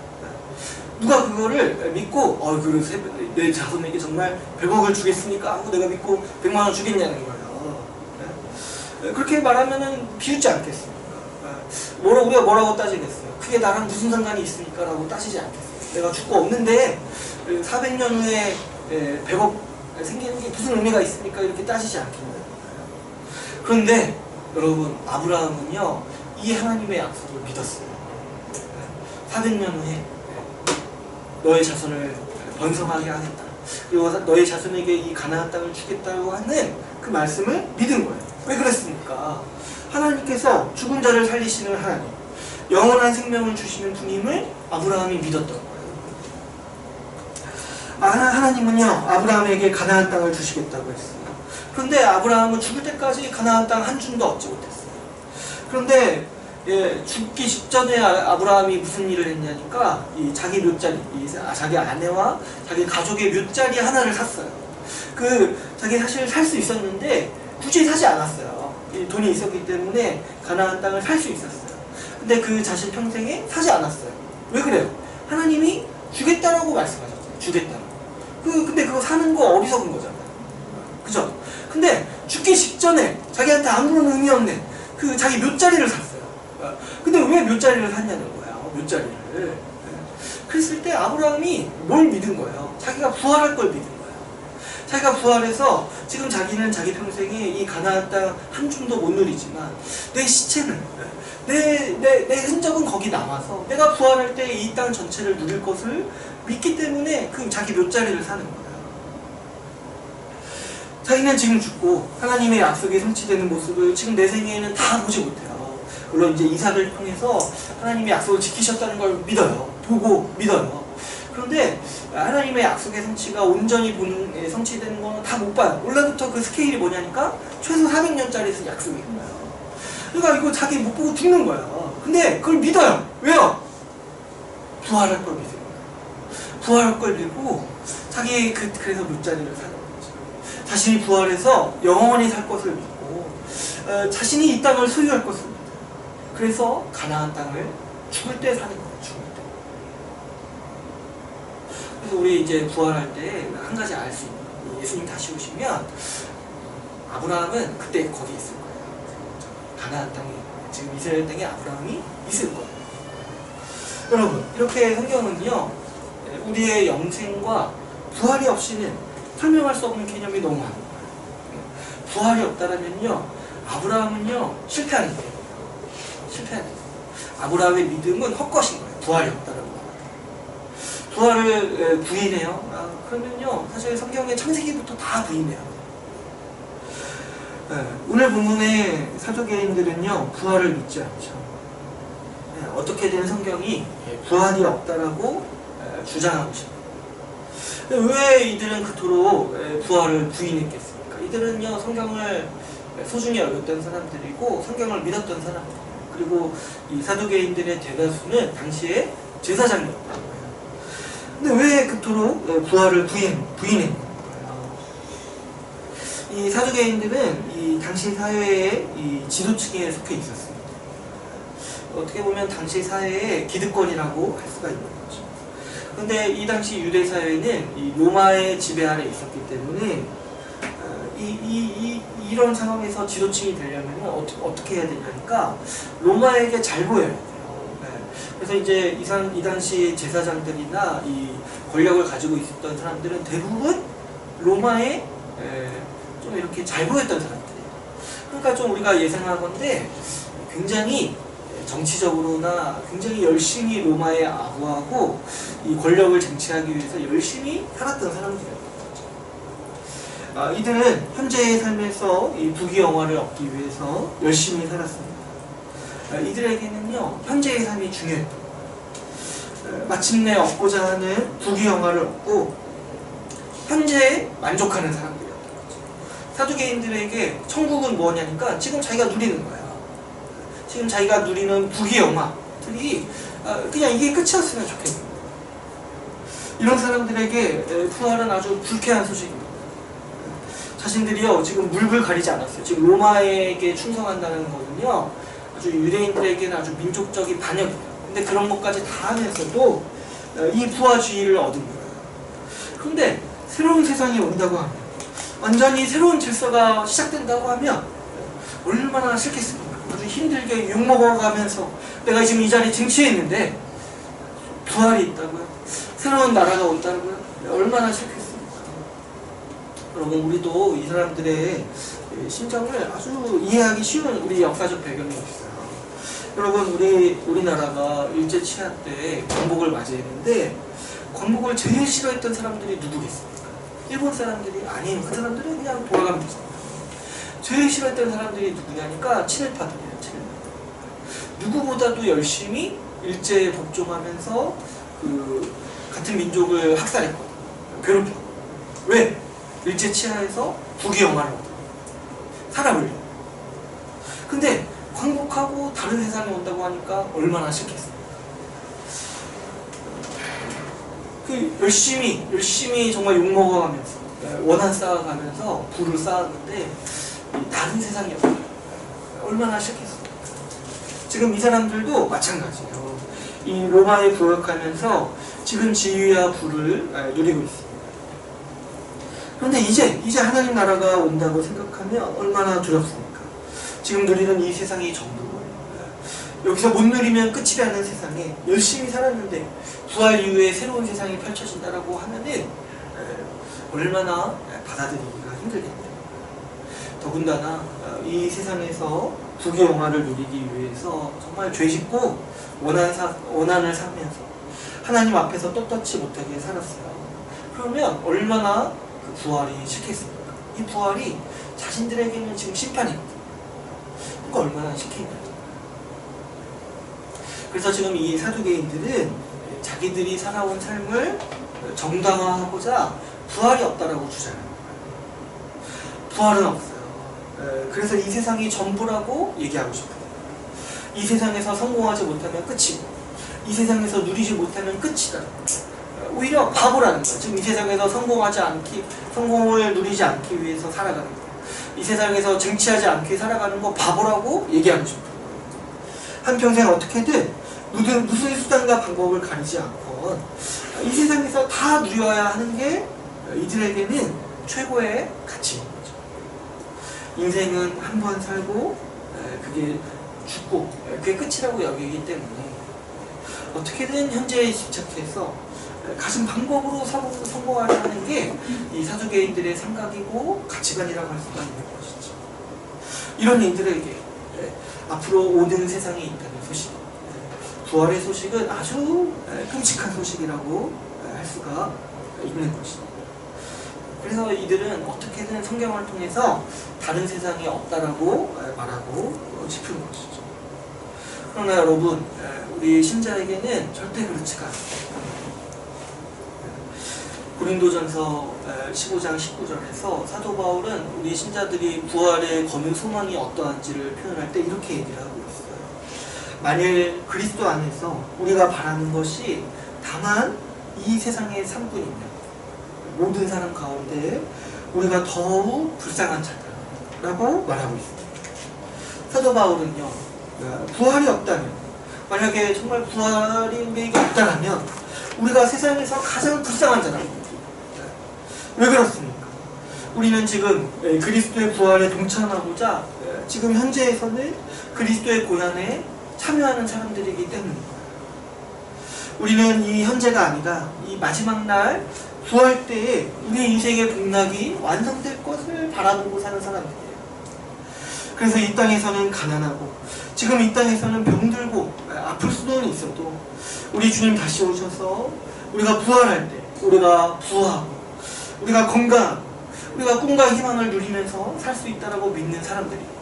누가 그거를 믿고 내 자손에게 정말 100억을 주겠습니까? 하고 내가 믿고 100만 원 주겠냐는 거예요. 그렇게 말하면은 비웃지 않겠습니까? 우리가 뭐라고 따지겠어요? 그게 나랑 무슨 상관이 있습니까? 라고 따지지 않겠어요. 내가 죽고 없는데 400년 후에 100억 생기는 게 무슨 의미가 있습니까? 이렇게 따지지 않겠나요? 그런데 여러분, 아브라함은요 이 하나님의 약속을 믿었어요. 400년 후에 너의 자손을 번성하게 하겠다. 그리고 너의 자손에게 이 가나안 땅을 주겠다고 하는 그 말씀을 믿은 거예요. 왜 그랬습니까? 하나님께서 죽은 자를 살리시는 하나님, 영원한 생명을 주시는 분임을 아브라함이 믿었던 거예요. 하나님은요 아브라함에게 가나안 땅을 주시겠다고 했어요. 그런데 아브라함은 죽을 때까지 가나안 땅 한 줌도 얻지 못했어요. 그런데 죽기 직전에 아브라함이 무슨 일을 했냐니까 자기 묘자리, 자기 아내와 자기 가족의 묘자리 하나를 샀어요. 자기 사실 살 수 있었는데 굳이 사지 않았어요. 돈이 있었기 때문에 가나안 땅을 살 수 있었어요. 근데 그 자신 평생에 사지 않았어요. 왜 그래요? 하나님이 주겠다라고 말씀하셨어요. 주겠다라고. 근데 그거 사는 거 어리석은 거잖아요. 그죠? 근데 죽기 직전에 자기한테 아무런 의미 없는 자기 묘자리를 샀어요. 근데 왜 묘자리를 샀냐는 거예요. 묘자리를. 그랬을 때 아브라함이 뭘 믿은 거예요? 자기가 부활할 걸 믿은 거예요. 자기가 부활해서 지금 자기는 자기 평생에 이 가나안 땅 한 줌도 못 누리지만 내 시체는 내 흔적은 거기 남아서 내가 부활할 때 이 땅 전체를 누릴 것을 믿기 때문에 자기 묘자리를 사는 거예요. 자기는 지금 죽고 하나님의 약속이 성취되는 모습을 지금 내 생애에는 다 보지 못해요. 물론 이제 이삭을 통해서 하나님의 약속을 지키셨다는 걸 믿어요. 보고 믿어요. 그런데 하나님의 약속의 성취가 온전히 성취되는 거는 다 못 봐요. 원래부터 그 스케일이 뭐냐니까 최소 400년짜리 약속이 있어요. 그러니까 이거 자기 못 보고 죽는 거예요. 근데 그걸 믿어요. 왜요? 부활할 걸 믿어요. 부활할 걸 믿고 자기 그래서 묘자리를 사는 거죠. 자신이 부활해서 영원히 살 것을 믿고 자신이 이 땅을 소유할 것을 믿어요. 그래서 가나안 땅을 죽을 때 사는 거예요. 죽을 때. 그래서 우리 이제 부활할 때 한 가지 알 수 있는 거, 예수님 다시 오시면 아브라함은 그때 거기 있을 거예요. 가나안 땅에, 지금 이스라엘 땅에 아브라함이 있을 거예요. 여러분, 이렇게 성경은요 우리의 영생과 부활이 없이는 설명할 수 없는 개념이 너무 많은 거예요. 부활이 없다라면요 아브라함은요 실패하는 거예요. 실패하는 거예요. 아브라함의 믿음은 헛것인 거예요. 부활이 없다라고 하면. 부활을 부인해요. 그러면요 사실 성경의 창세기부터 다 부인해요. 오늘 본문의 사도계인들은요 부활을 믿지 않죠. 어떻게든 성경이 부활이 없다라고 주장하고 싶어요. 왜 이들은 그토록 부활을 부인했겠습니까? 이들은요 성경을 소중히 여겼던 사람들이고 성경을 믿었던 사람들이에요. 그리고 이 사두개인들의 대다수는 당시에 제사장이었던 거예요. 근데 왜 그토록 부활을 부인했는 거예요? 이 사두개인들은 이 당시 사회의 이 지도층에 속해 있었습니다. 어떻게 보면 당시 사회의 기득권이라고 할 수가 있는 거죠. 근데 이 당시 유대 사회는 이 로마의 지배 아래 있었기 때문에 이런 상황에서 지도층이 되려면 어떻게 해야 되냐니까 로마에게 잘 보여야 돼요. 그래서 이제 이 당시 제사장들이나 이 권력을 가지고 있었던 사람들은 대부분 로마에 좀 이렇게 잘 보였던 사람들이에요. 그러니까 좀 우리가 예상하건대 굉장히 정치적으로나 굉장히 열심히 로마에 아부하고 이 권력을 쟁취하기 위해서 열심히 살았던 사람들이에요. 이들은 현재의 삶에서 이 부귀영화를 얻기 위해서 열심히 살았습니다. 이들에게는요 현재의 삶이 중요했던 거예요. 마침내 얻고자 하는 부귀영화를 얻고 현재에 만족하는 사람들이었던 거죠. 사두개인들에게 천국은 뭐냐니까 지금 자기가 누리는 거예요. 지금 자기가 누리는 부귀영화들이 그냥 이게 끝이었으면 좋겠는 거예요. 이런 사람들에게 부활은 아주 불쾌한 소식입니다. 자신들이요 지금 물불 가리지 않았어요. 지금 로마에게 충성한다는 거는요 아주 유대인들에게는 아주 민족적인 반역이에요. 근데 그런 것까지 다 하면서도 이 부활주의를 얻은 거예요. 그런데 새로운 세상이 온다고 하면 완전히 새로운 질서가 시작된다고 하면 얼마나 싫겠습니까? 아주 힘들게 욕먹어가면서 내가 지금 이 자리에 쟁취해 있는데 부활이 있다고요? 새로운 나라가 온다고요? 얼마나 싫겠습니까? 여러분, 우리도 이 사람들의 심정을 아주 이해하기 쉬운 우리 역사적 배경이 있어요. 여러분, 우리나라가 일제 치하 때 광복을 맞이했는데 광복을 제일 싫어했던 사람들이 누구겠습니까? 일본 사람들이 아니에요. 그 사람들은 그냥 돌아가면 되잖아요. 제일 싫어했던 사람들이 누구냐니까 친일파들이에요. 친일파. 누구보다도 열심히 일제에 복종하면서 그 같은 민족을 학살했거든요. 괴롭혔고. 왜? 일제 치하에서 국위영화를 얻어. 살아보려. 근데 광복하고 다른 세상에 온다고 하니까 얼마나 싫겠어요. 열심히 정말 욕먹어가면서 원한 쌓아가면서 부를 쌓았는데 다른 세상이었어요. 얼마나 싫겠어요. 지금 이 사람들도 마찬가지예요. 이 로마에 부역하면서 지금 지위와 부를 누리고 있습니다. 그런데 이제 하나님 나라가 온다고 생각하면 얼마나 두렵습니까? 지금 누리는 이 세상이 전부고 여기서 못 누리면 끝이라는 세상에 열심히 살았는데 부활 이후에 새로운 세상이 펼쳐진다라고 하면은 얼마나 받아들이기가 힘들겠네요. 더군다나 이 세상에서 국의 영화를 누리기 위해서 정말 죄짓고 원한을 삼면서 하나님 앞에서 떳떳지 못하게 살았어요. 그러면 얼마나 그 부활이 싫겠습니까? 이 부활이 자신들에게는 지금 심판이거든요. 그러니까 얼마나 싫겠냐고. 그래서 지금 이 사두개인들은 자기들이 살아온 삶을 정당화하고자 부활이 없다라고 주장합니다. 부활은 없어요. 그래서 이 세상이 전부라고 얘기하고 싶어요. 이 세상에서 성공하지 못하면 끝이고 이 세상에서 누리지 못하면 끝이다. 오히려 바보라는 거예요. 지금 이 세상에서 성공을 누리지 않기 위해서 살아가는 거예요. 이 세상에서 쟁취하지 않게 살아가는 거 바보라고 얘기하고 싶어요. 한평생 어떻게든 무슨 수단과 방법을 가리지 않고 이 세상에서 다 누려야 하는 게 이들에게는 최고의 가치인 거죠. 인생은 한 번 살고 그게 죽고 그게 끝이라고 여기기 때문에 어떻게든 현재에 집착해서 가진 방법으로 성공하려 하는 게 이 사두개인들의 생각이고 가치관이라고 할 수가 있는 것이죠. 이런 이들에게 앞으로 오는 세상이 있다는 소식, 부활의 소식은 아주 끔찍한 소식이라고 할 수가 있는 것입니다. 그래서 이들은 어떻게든 성경을 통해서 다른 세상이 없다라고 말하고 싶은 것이죠. 그러나 여러분, 우리 신자에게는 절대 그렇지가 않습니다. 고린도전서 15장 19절에서 사도 바울은 우리 신자들이 부활에 거는 소망이 어떠한지를 표현할 때 이렇게 얘기를 하고 있어요. 만일 그리스도 안에서 우리가 바라는 것이 다만 이 세상의 삶뿐이면 모든 사람 가운데 우리가 더욱 불쌍한 자다라고 말하고 있습니다. 사도 바울은요, 부활이 없다면, 만약에 정말 부활이 우리에게 없다면 우리가 세상에서 가장 불쌍한 자라고. 왜 그렇습니까? 우리는 지금 그리스도의 부활에 동참하고자 지금 현재에서는 그리스도의 고난에 참여하는 사람들이기 때문입니다. 우리는 이 현재가 아니라 이 마지막 날 부활 때에 우리 인생의 복락이 완성될 것을 바라보고 사는 사람들이에요. 그래서 이 땅에서는 가난하고 지금 이 땅에서는 병들고 아플 수는 있어도 우리 주님 다시 오셔서 우리가 부활할 때 우리가 부하고 우리가 건강하고 우리가 꿈과 희망을 누리면서 살 수 있다고 믿는 사람들입니다.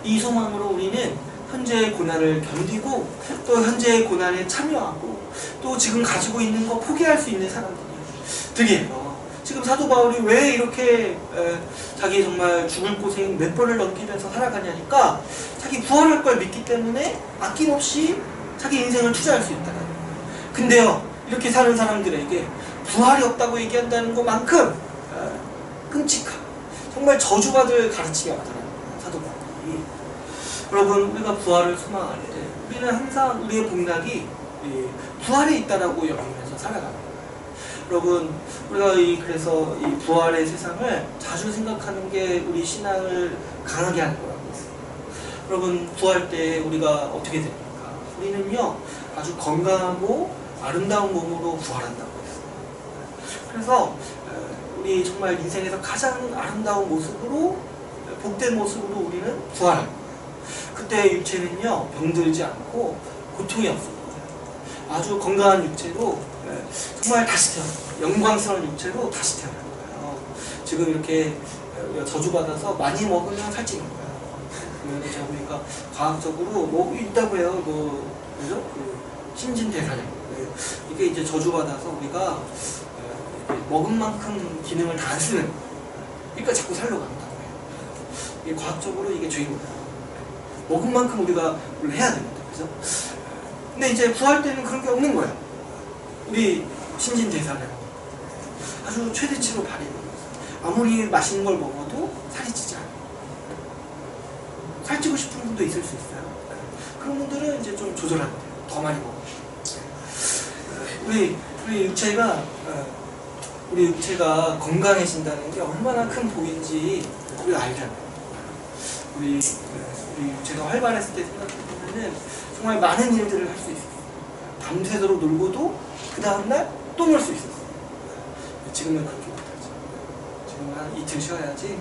이 소망으로 우리는 현재의 고난을 견디고 또 현재의 고난에 참여하고 또 지금 가지고 있는 거 포기할 수 있는 사람들이에요. 지금 사도 바울이 왜 이렇게 자기 정말 죽을 고생 몇 번을 넘기면서 살아가냐니까 자기 부활할 걸 믿기 때문에 아낌없이 자기 인생을 투자할 수 있다는 거예요. 근데요, 이렇게 사는 사람들에게 부활이 없다고 얘기한다는 것만큼 끔찍한 정말 저주받을 가르침이 없다는 거예요. 사도 바울이. 여러분, 우리가 부활을 소망할 때 우리는 항상 우리의 복락이 부활에 있다라고 여기면서 살아갑니다. 여러분, 우리가 그래서 이 부활의 세상을 자주 생각하는 게 우리 신앙을 강하게 하는 거라고 했어요. 여러분 부활 때 우리가 어떻게 됩니까? 우리는요 아주 건강하고 아름다운 몸으로 부활한다고 했어요. 그래서 우리 정말 인생에서 가장 아름다운 모습으로 복된 모습으로 우리는 부활합니다. 그때 육체는요 병들지 않고 고통이 없습니다. 아주 건강한 육체로 정말 다시 태어나요. 영광스러운 육체로 다시 태어나는 거예요. 지금 이렇게 저주받아서 많이 먹으면 살찌는 거예요. 그러면 제가 보니까 과학적으로 뭐 있다고 해요. 그죠? 그 신진대사량. 이게 이제 저주받아서 우리가 먹은 만큼 기능을 다 안 쓰는. 그러니까 자꾸 살려고 한다고 해요. 이게 과학적으로 이게 죄입니다. 먹은 만큼 우리가 해야 됩니다. 그죠? 근데 이제 부활 때는 그런 게 없는 거예요. 우리 신진대사량. 아주 최대치로 발휘해요. 아무리 맛있는 걸 먹어도 살이 찌지 않아요. 살찌고 싶은 분도 있을 수 있어요. 그런 분들은 이제 좀 조절하면 돼요. 더 많이 먹어요. 우리 육체가 건강해진다는 게 얼마나 큰 복인지 우리가 알잖아요. 우리 육체가 활발했을 때 생각해보면은 정말 많은 일들을 할 수 있어요. 밤새도록 놀고도 그 다음날 또 놀 수 있었어요. 지금은 그렇게 못하죠. 지금은 한 이틀 쉬어야지.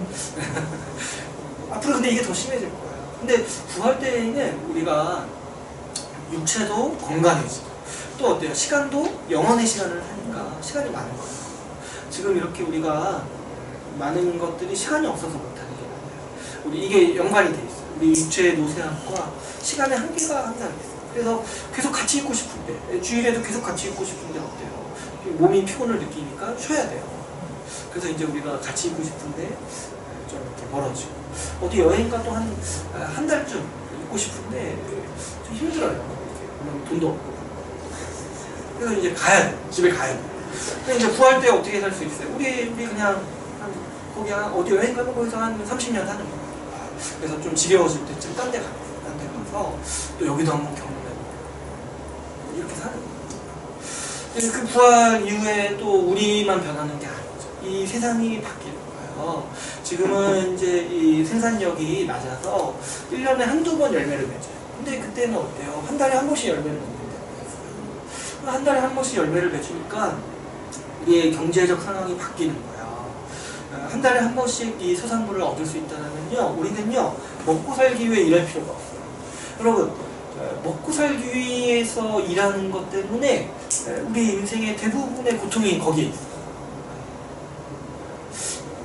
앞으로 근데 이게 더 심해질 거예요. 근데 부활 때에는 우리가 육체도 건강해지고 또 어때요? 시간도 영원의 시간을 하니까 시간이 많은 거예요. 지금 이렇게 우리가 많은 것들이 시간이 없어서 못하는 게 많아요. 우리 이게 연관이 돼 있어요. 우리 육체의 노쇠함과 시간의 한계가 항상 있어요. 그래서 계속 같이 있고 싶은데 주일에도 계속 같이 있고 싶은데 어때요? 몸이 피곤을 느끼니까 쉬어야 돼요. 그래서 이제 우리가 같이 있고 싶은데 좀 이렇게 멀어지고 어디 여행가 또 한 달쯤 있고 싶은데 좀 힘들어요. 이렇게 돈도 없고 그래서 이제 가야 돼. 집에 가야 돼. 근데 이제 부활 때 어떻게 살 수 있어요? 우리 그냥 거기 어디 여행 가면 거기서 한 30년 사는 거예요. 그래서 좀 지겨워질 때쯤 딴 데 가요. 딴 데 가서 또 여기도 한번 경험해보고 이렇게 사는 거예요. 그 부활 이후에 또 우리만 변하는 게 아니죠. 이 세상이 바뀌는 거예요. 지금은 이제 이 생산력이 낮아서 1년에 한두 번 열매를 맺어요. 근데 그때는 어때요? 한 달에 한 번씩 열매를 맺는데 한 달에 한 번씩 열매를 맺으니까 우리의 경제적 상황이 바뀌는 거예요. 한 달에 한 번씩 이 소산물을 얻을 수 있다면요, 우리는요 먹고 살기 위해 일할 필요가 없어요. 여러분, 먹고 살기 위해서 일하는 것 때문에 우리 인생의 대부분의 고통이 거기에 있어요.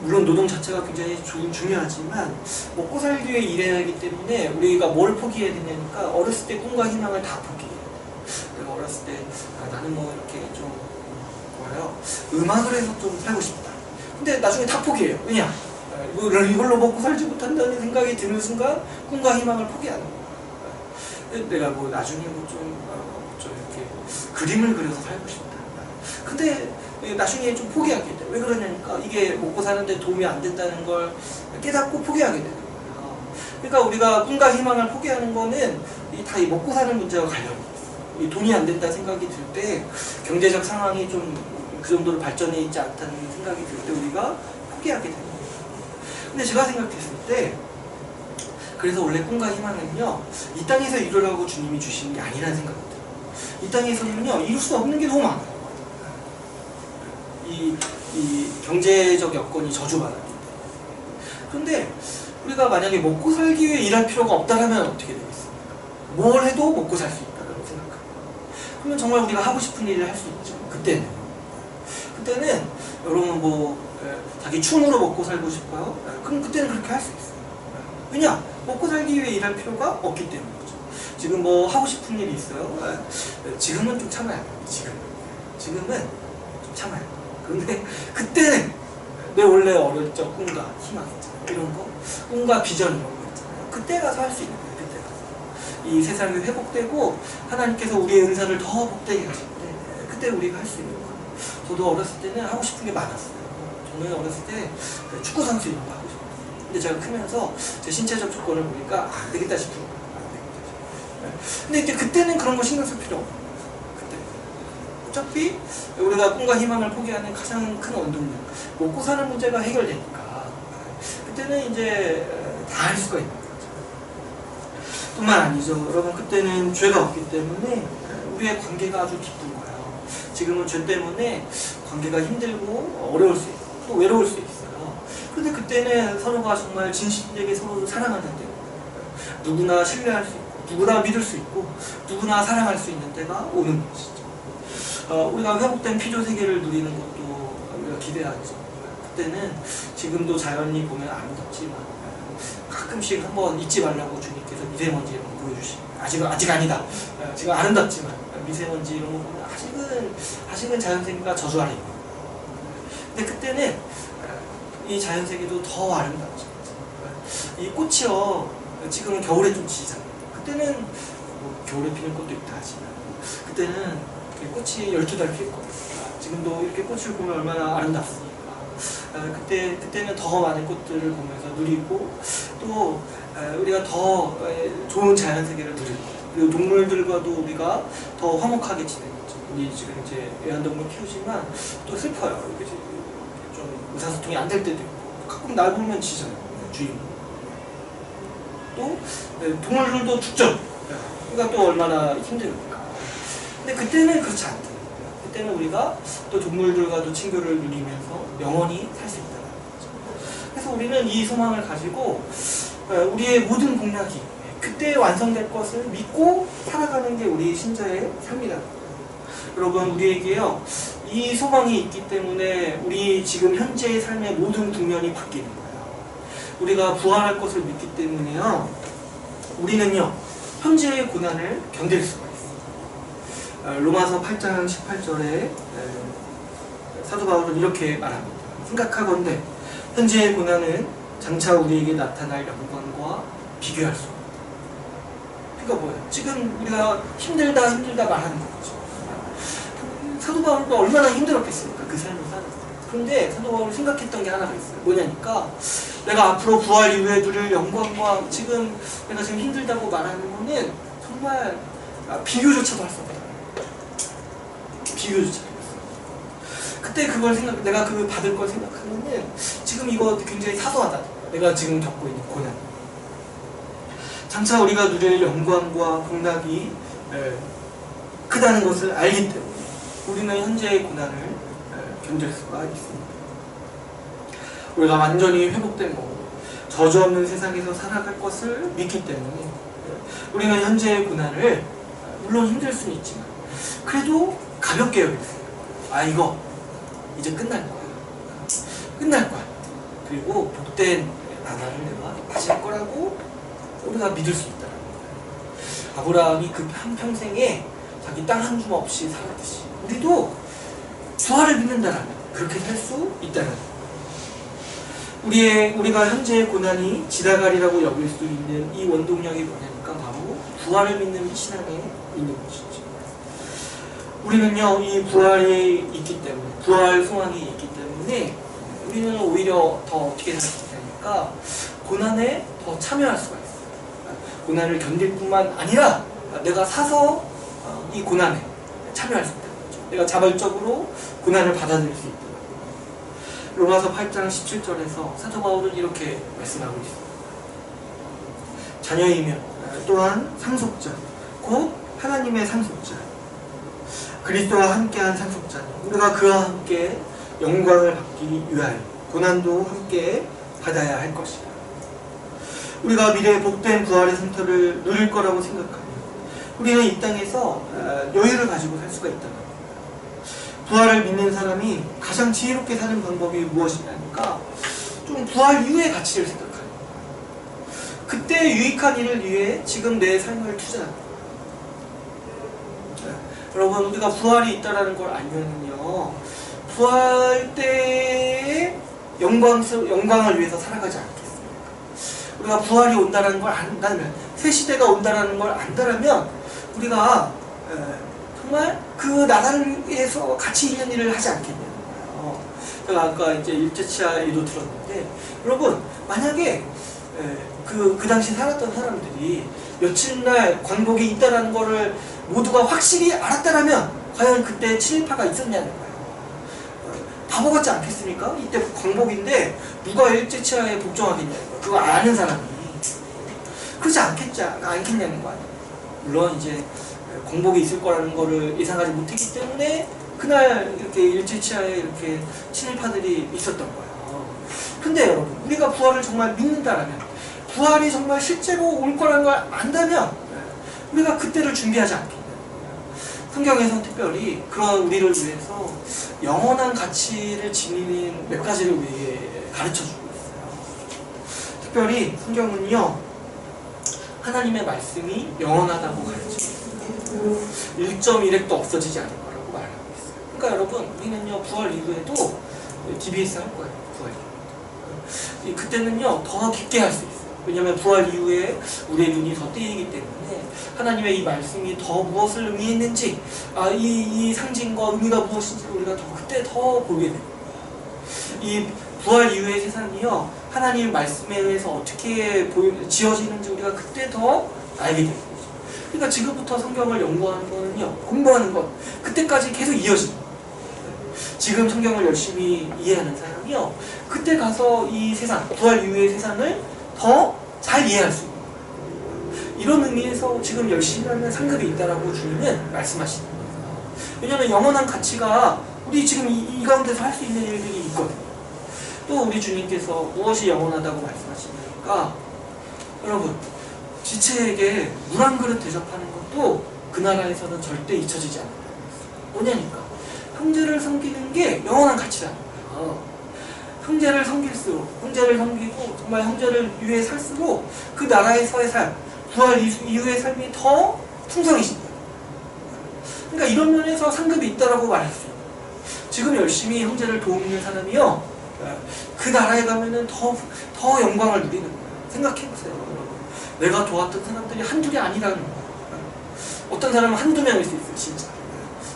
물론 노동 자체가 굉장히 중요하지만 먹고 살기 위해 일해야 하기 때문에 우리가 뭘 포기해야 되냐니까 어렸을 때 꿈과 희망을 다 포기해요. 내가 어렸을 때 나는 뭐 이렇게 좀 뭐예요? 음악을 해서 좀 살고 싶다. 근데 나중에 다 포기해요. 왜냐? 이걸로 먹고 살지 못한다는 생각이 드는 순간 꿈과 희망을 포기하는 거예요. 내가 뭐 나중에 좀 이렇게 그림을 그려서 살고 싶다. 근데 나중에 좀 포기하게 돼요. 왜 그러냐니까 이게 먹고 사는데 도움이 안 된다는 걸 깨닫고 포기하게 되는 거예요. 그러니까 우리가 꿈과 희망을 포기하는 거는 다 이 먹고 사는 문제와 관련이 있어요. 이 돈이 안 된다는 생각이 들 때, 경제적 상황이 좀 그 정도로 발전해 있지 않다는 생각이 들 때 우리가 포기하게 되는 거예요. 근데 제가 생각했을 때, 그래서 원래 꿈과 희망은요, 이 땅에서 이루라고 주님이 주시는 게 아니라는 생각이 들어요. 이 땅에서는요, 이룰 수 없는 게 너무 많아요. 이 경제적 여건이 저주받았기 때문에. 그런데 우리가 만약에 먹고 살기 위해 일할 필요가 없다면 어떻게 되겠습니까? 뭘 해도 먹고 살 수 있다고 생각합니다. 그러면 정말 우리가 하고 싶은 일을 할 수 있죠. 그때는 여러분 뭐 자기 춤으로 먹고 살고 싶어요? 그럼 그때는 그렇게 할 수 있어요. 왜냐? 먹고 살기 위해 일할 필요가 없기 때문이죠. 지금 뭐 하고 싶은 일이 있어요? 지금은 좀 참아야 돼요. 지금은 좀 참아야 돼요. 근데 그때는 내 원래 어릴 적 꿈과 희망 있잖아요. 이런 거, 꿈과 비전 이런 거 있잖아요. 그때 가서 할 수 있는 거예요. 그때 가서 이 세상이 회복되고 하나님께서 우리의 은사를 더 복되게 하실 때 그때 우리가 할 수 있는 거예요. 저도 어렸을 때는 하고 싶은 게 많았어요. 저는 어렸을 때 축구 선수 이런 거 하고 싶었어요. 근데 제가 크면서 제 신체적 조건을 보니까 안 되겠다 싶은 거예요. 근데 이제 그때는 그런 거 신경 쓸 필요 없어요. 어차피 우리가 꿈과 희망을 포기하는 가장 큰 원동력, 먹고 사는 문제가 해결되니까 그때는 이제 다 할 수가 있는 거죠. 뿐만 아니죠. 여러분, 그때는 죄가 없기 때문에 우리의 관계가 아주 기쁜 거예요. 지금은 죄 때문에 관계가 힘들고 어려울 수 있고 또 외로울 수 있어요. 근데 그때는 서로가 정말 진실되게 서로 사랑하는 때예요. 누구나 신뢰할 수 있고 누구나 믿을 수 있고 누구나 사랑할 수 있는 때가 오는 것이죠. 우리가 회복된 피조 세계를 누리는 것도 우리가 기대하죠. 그때는 지금도 자연이 보면 아름답지만 가끔씩 한번 잊지 말라고 주님께서 미세먼지 이런 거 보여주시면 아직 아니다. 지금 아름답지만 미세먼지 이런 거 보면 아직은 자연세계가 저주 아래 있고. 근데 그때는 이 자연세계도 더 아름답죠. 이 꽃이요, 지금은 겨울에 좀 지잖아요. 그때는 뭐 겨울에 피는 꽃도 있다 하지만 그때는 꽃이 12달 필 거예요. 지금도 이렇게 꽃을 보면 얼마나 아름답습니까? 그때는 더 많은 꽃들을 보면서 누리고 또 우리가 더 좋은 자연세계를 누리고 그리고 동물들과도 우리가 더 화목하게 지내는 거죠. 우리 지금 이제 애완동물 키우지만 또 슬퍼요. 이렇게 좀 의사소통이 안 될 때도 있고 가끔 날 보면 지잖아요. 주인. 또 동물들도 죽죠. 그러니까 또 얼마나 힘들까. 근데 그때는 그렇지 않다. 그때는 우리가 또 동물들과도 친교를 누리면서 영원히 살 수 있다는 거죠. 그래서 우리는 이 소망을 가지고 우리의 모든 공약이 그때 완성될 것을 믿고 살아가는 게 우리 신자의 삶이다. 여러분, 우리에게요 이 소망이 있기 때문에 우리 지금 현재의 삶의 모든 국면이 바뀌는 거예요. 우리가 부활할 것을 믿기 때문에요 우리는요 현재의 고난을 견딜 수가 있어요. 로마서 8장 18절에 사도 바울은 이렇게 말합니다. 생각하건대 현재의 고난은 장차 우리에게 나타날 영광과 비교할 수 없다. 그러니까 뭐예요? 지금 우리가 힘들다 말하는 거죠. 사도 바울도 얼마나 힘들었겠습니까? 그 삶을 살았어요. 그런데 사도 바울이 생각했던 게 하나가 있어요. 뭐냐니까 내가 앞으로 부활 이후에 누릴 영광과 지금 내가 지금 힘들다고 말하는 거는 정말 비교조차도 할 수 없다. 비교조차. 그때 그걸 내가 그 받을 걸 생각하면은 지금 이거 굉장히 사소하다. 내가 지금 겪고 있는 고난. 장차 우리가 누릴 영광과 복락이 크다는 것을 알기 때문에 우리는 현재의 고난을 견딜 수가 있습니다. 우리가 완전히 회복된 거고 저주 없는 세상에서 살아갈 것을 믿기 때문에 우리는 현재의 고난을 물론 힘들 수는 있지만 그래도 가볍게 여기겠어요. 이거 이제 끝날 거야. 끝날 거야. 그리고 복된 나라를 내가 다실 거라고 우리가 믿을 수 있다는 거예요. 아브라함이 그 한평생에 자기 땅 한 줌 없이 살았듯이 우리도 부활을 믿는다라면 그렇게 살 수 있다는 거예요. 우리가 현재의 고난이 지나가리라고 여길 수 있는 이 원동력이 뭐냐니까 바로 부활을 믿는 신앙에 있는 것이죠. 우리는요 이 부활이 있기 때문에 부활 소망이 있기 때문에 우리는 오히려 더 어떻게 살 수 있냐니까 고난에 더 참여할 수가 있어요. 고난을 견딜 뿐만 아니라 내가 사서 이 고난에 참여할 수 있다는 거죠. 내가 자발적으로 고난을 받아들일 수 있다는 거예요. 로마서 8장 17절에서 사도 바울은 이렇게 말씀하고 있습니다. 자녀이며 또한 상속자 곧 하나님의 상속자 그리스도와 함께한 상속자는 우리가 그와 함께 영광을 받기 위하여 고난도 함께 받아야 할 것이다. 우리가 미래의 복된 부활의 상태를 누릴 거라고 생각하면 우리는 이 땅에서 여유를 가지고 살 수가 있다는 겁니다. 부활을 믿는 사람이 가장 지혜롭게 사는 방법이 무엇이냐니까 좀 부활 이후의 가치를 생각하는 거예요. 그때 유익한 일을 위해 지금 내 삶을 투자하는 거예요. 여러분, 우리가 부활이 있다는 걸 알면요 부활 때의 영광을 위해서 살아가지 않겠습니까? 우리가 부활이 온다는 걸 안다면 새 시대가 온다는 걸 안다면 우리가 정말 그 나라를 위해서 가치 있는 일을 하지 않겠냐는 거예요. 제가 아까 이제 일제치하 얘기도 들었는데 여러분 만약에 그 당시 살았던 사람들이 며칠날 광복이 있다는 거를 모두가 확실히 알았다면 과연 그때 친일파가 있었냐는 거예요. 바보 같지 않겠습니까? 이때 광복인데 누가 일제치하에 복종하겠냐는 거예요. 그거 아는 사람이. 그렇지 않겠냐는 거 아니에요. 물론 이제 공복이 있을 거라는 거를 예상하지 못했기 때문에 그날 이렇게 일제치하에 이렇게 친일파들이 있었던 거예요. 근데 여러분, 우리가 부활을 정말 믿는다라면, 부활이 정말 실제로 올 거라는 걸 안다면 우리가 그때를 준비하지 않겠냐. 성경에서 특별히 그런 우리를 위해서 영원한 가치를 지니는 몇 가지를 우리에게 가르쳐주고 있어요. 특별히 성경은요, 하나님의 말씀이 영원하다고 가르쳐요. 1.1핵도 없어지지 않을 거라고 말하고 있어요. 그러니까 여러분, 우리는요, 부활 이후에도 DBS 할 거예요. 부활 이후. 그때는요, 더 깊게 할 수 있어요. 왜냐하면 부활 이후에 우리의 눈이 더 뜨이기 때문에 하나님의 이 말씀이 더 무엇을 의미했는지, 이 상징과 의미가 무엇인지 우리가 그때 더 보게 됩니다. 이 부활 이후의 세상이요, 하나님의 말씀에 의해서 어떻게 지어지는지 우리가 그때 더 알게 됩니다. 그러니까 지금부터 성경을 연구하는 거는요, 공부하는 것, 그때까지 계속 이어집니다. 지금 성경을 열심히 이해하는 사람이요, 그때 가서 이 세상, 부활 이후의 세상을 더 잘 이해할 수 있는 거예요. 이런 의미에서 지금 열심히 하는 상급이 있다라고 주님은 말씀하시는 거예요. 왜냐하면 영원한 가치가 우리 지금 이 가운데서 할 수 있는 일들이 있거든요. 또 우리 주님께서 무엇이 영원하다고 말씀하시니까, 여러분, 지체에게 물 한 그릇 대접하는 것도 그 나라에서는 절대 잊혀지지 않는다고 했어요. 뭐냐니까, 형제를 섬기는 게 영원한 가치라는 거예요. 형제를 섬길수록, 형제를 섬기고 정말 형제를 위해 살수록 그 나라에서의 삶, 부활 이후의 삶이 더 풍성해진다. 그러니까 이런 면에서 상급이 있다라고 말할 수 있어요. 지금 열심히 형제를 도우는 사람이요, 그 나라에 가면은 더 영광을 누리는 거예요. 생각해보세요, 여러분. 내가 도왔던 사람들이 한둘이 아니라는 거예요. 어떤 사람은 한두 명일 수 있어요, 진짜.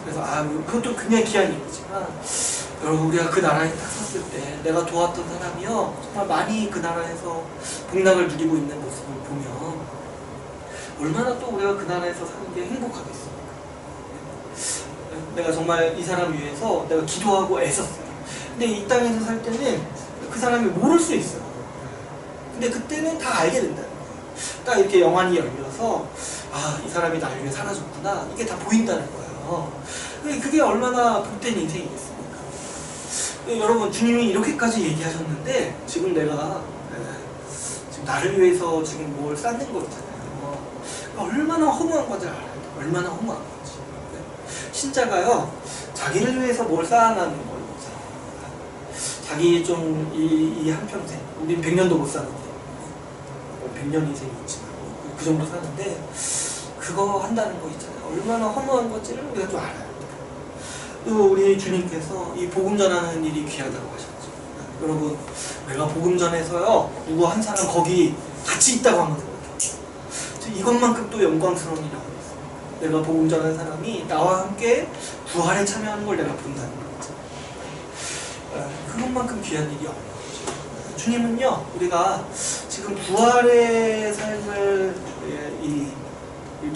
그래서 그것도 굉장히 귀한 일이지만, 여러분, 우리가 그 나라에 딱 섰을 때 내가 도왔던 사람이요, 정말 많이 그 나라에서 복락을 누리고 있는 모습을 보면 얼마나 또 우리가 그 나라에서 사는 게 행복하겠습니까? 내가 정말 이 사람 위해서 내가 기도하고 애썼어요. 근데 이 땅에서 살 때는 그 사람이 모를 수 있어요. 근데 그때는 다 알게 된다는 거예요. 딱 이렇게 영안이 열려서, 이 사람이 나를 위해 사라졌구나, 이게 다 보인다는 거예요. 그게 얼마나 복된 인생이겠습니까? 여러분, 주님이 이렇게까지 얘기하셨는데 지금 내가 지금 나를 위해서 지금 뭘 쌓는 거 있잖아요. 얼마나 허무한 건지 알아요. 얼마나 허무한 건지. 신자가요, 자기를 위해서 뭘 쌓아나는 거예요. 자기 좀 이 한평생, 우린 100년도 못 사는데, 100년 인생이 있지만 그 정도 사는데 그거 한다는 거 있잖아요. 얼마나 허무한 건지를 우리가 좀 알아요. 또 우리 주님께서 이 복음 전하는 일이 귀하다고 하셨죠. 여러분, 내가 복음 전해서요, 누구 한 사람 거기 같이 있다고 한번 생각해요. 이것만큼 또 영광스러운 일이 없어요. 내가 복음 전하는 사람이 나와 함께 부활에 참여하는 걸 내가 본다는 거죠. 그것만큼 귀한 일이 없는 거죠. 주님은요, 우리가 지금 부활의 삶을, 이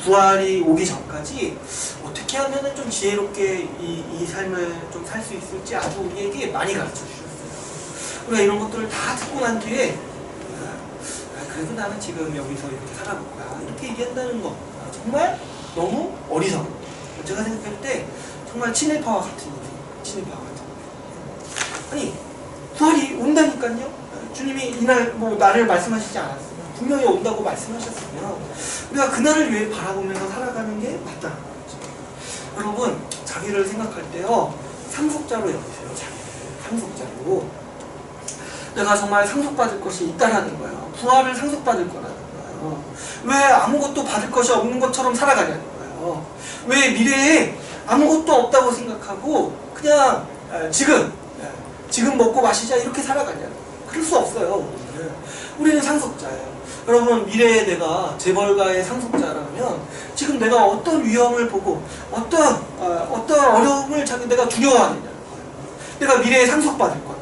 부활이 오기 전까지 어떻게 하면 좀 지혜롭게 이 삶을 좀 살 수 있을지 아주 우리에게 많이 가르쳐 주셨어요. 우리가 이런 것들을 다 듣고 난 뒤에, 그래도 나는 지금 여기서 이렇게 살아볼까, 이렇게 얘기한다는 거 정말 너무 어리석어. 제가 생각할 때 정말 친일파와 같은 인생, 친일파와 같은. 아니, 부활이 온다니까요. 주님이 이날 나를 말씀하시지 않았어요. 분명히 온다고 말씀하셨으면 우리가 그날을 위해 바라보면서 살아가는 게 맞다는 거죠. 여러분, 자기를 생각할 때요, 상속자로 여기세요. 자기를 상속자로. 내가 정말 상속받을 것이 있다라는 거예요. 부활을 상속받을 거라는 거예요. 왜 아무것도 받을 것이 없는 것처럼 살아가냐는 거예요. 왜 미래에 아무것도 없다고 생각하고 그냥 지금 먹고 마시자 이렇게 살아가냐는 거예요. 그럴 수 없어요. 우리는 상속자예요. 여러분, 미래에 내가 재벌가의 상속자라면 지금 내가 어떤 위험을 보고 어떤 어려움을 내가 두려워하느냐는 거예요. 내가 미래에 상속받을 건데,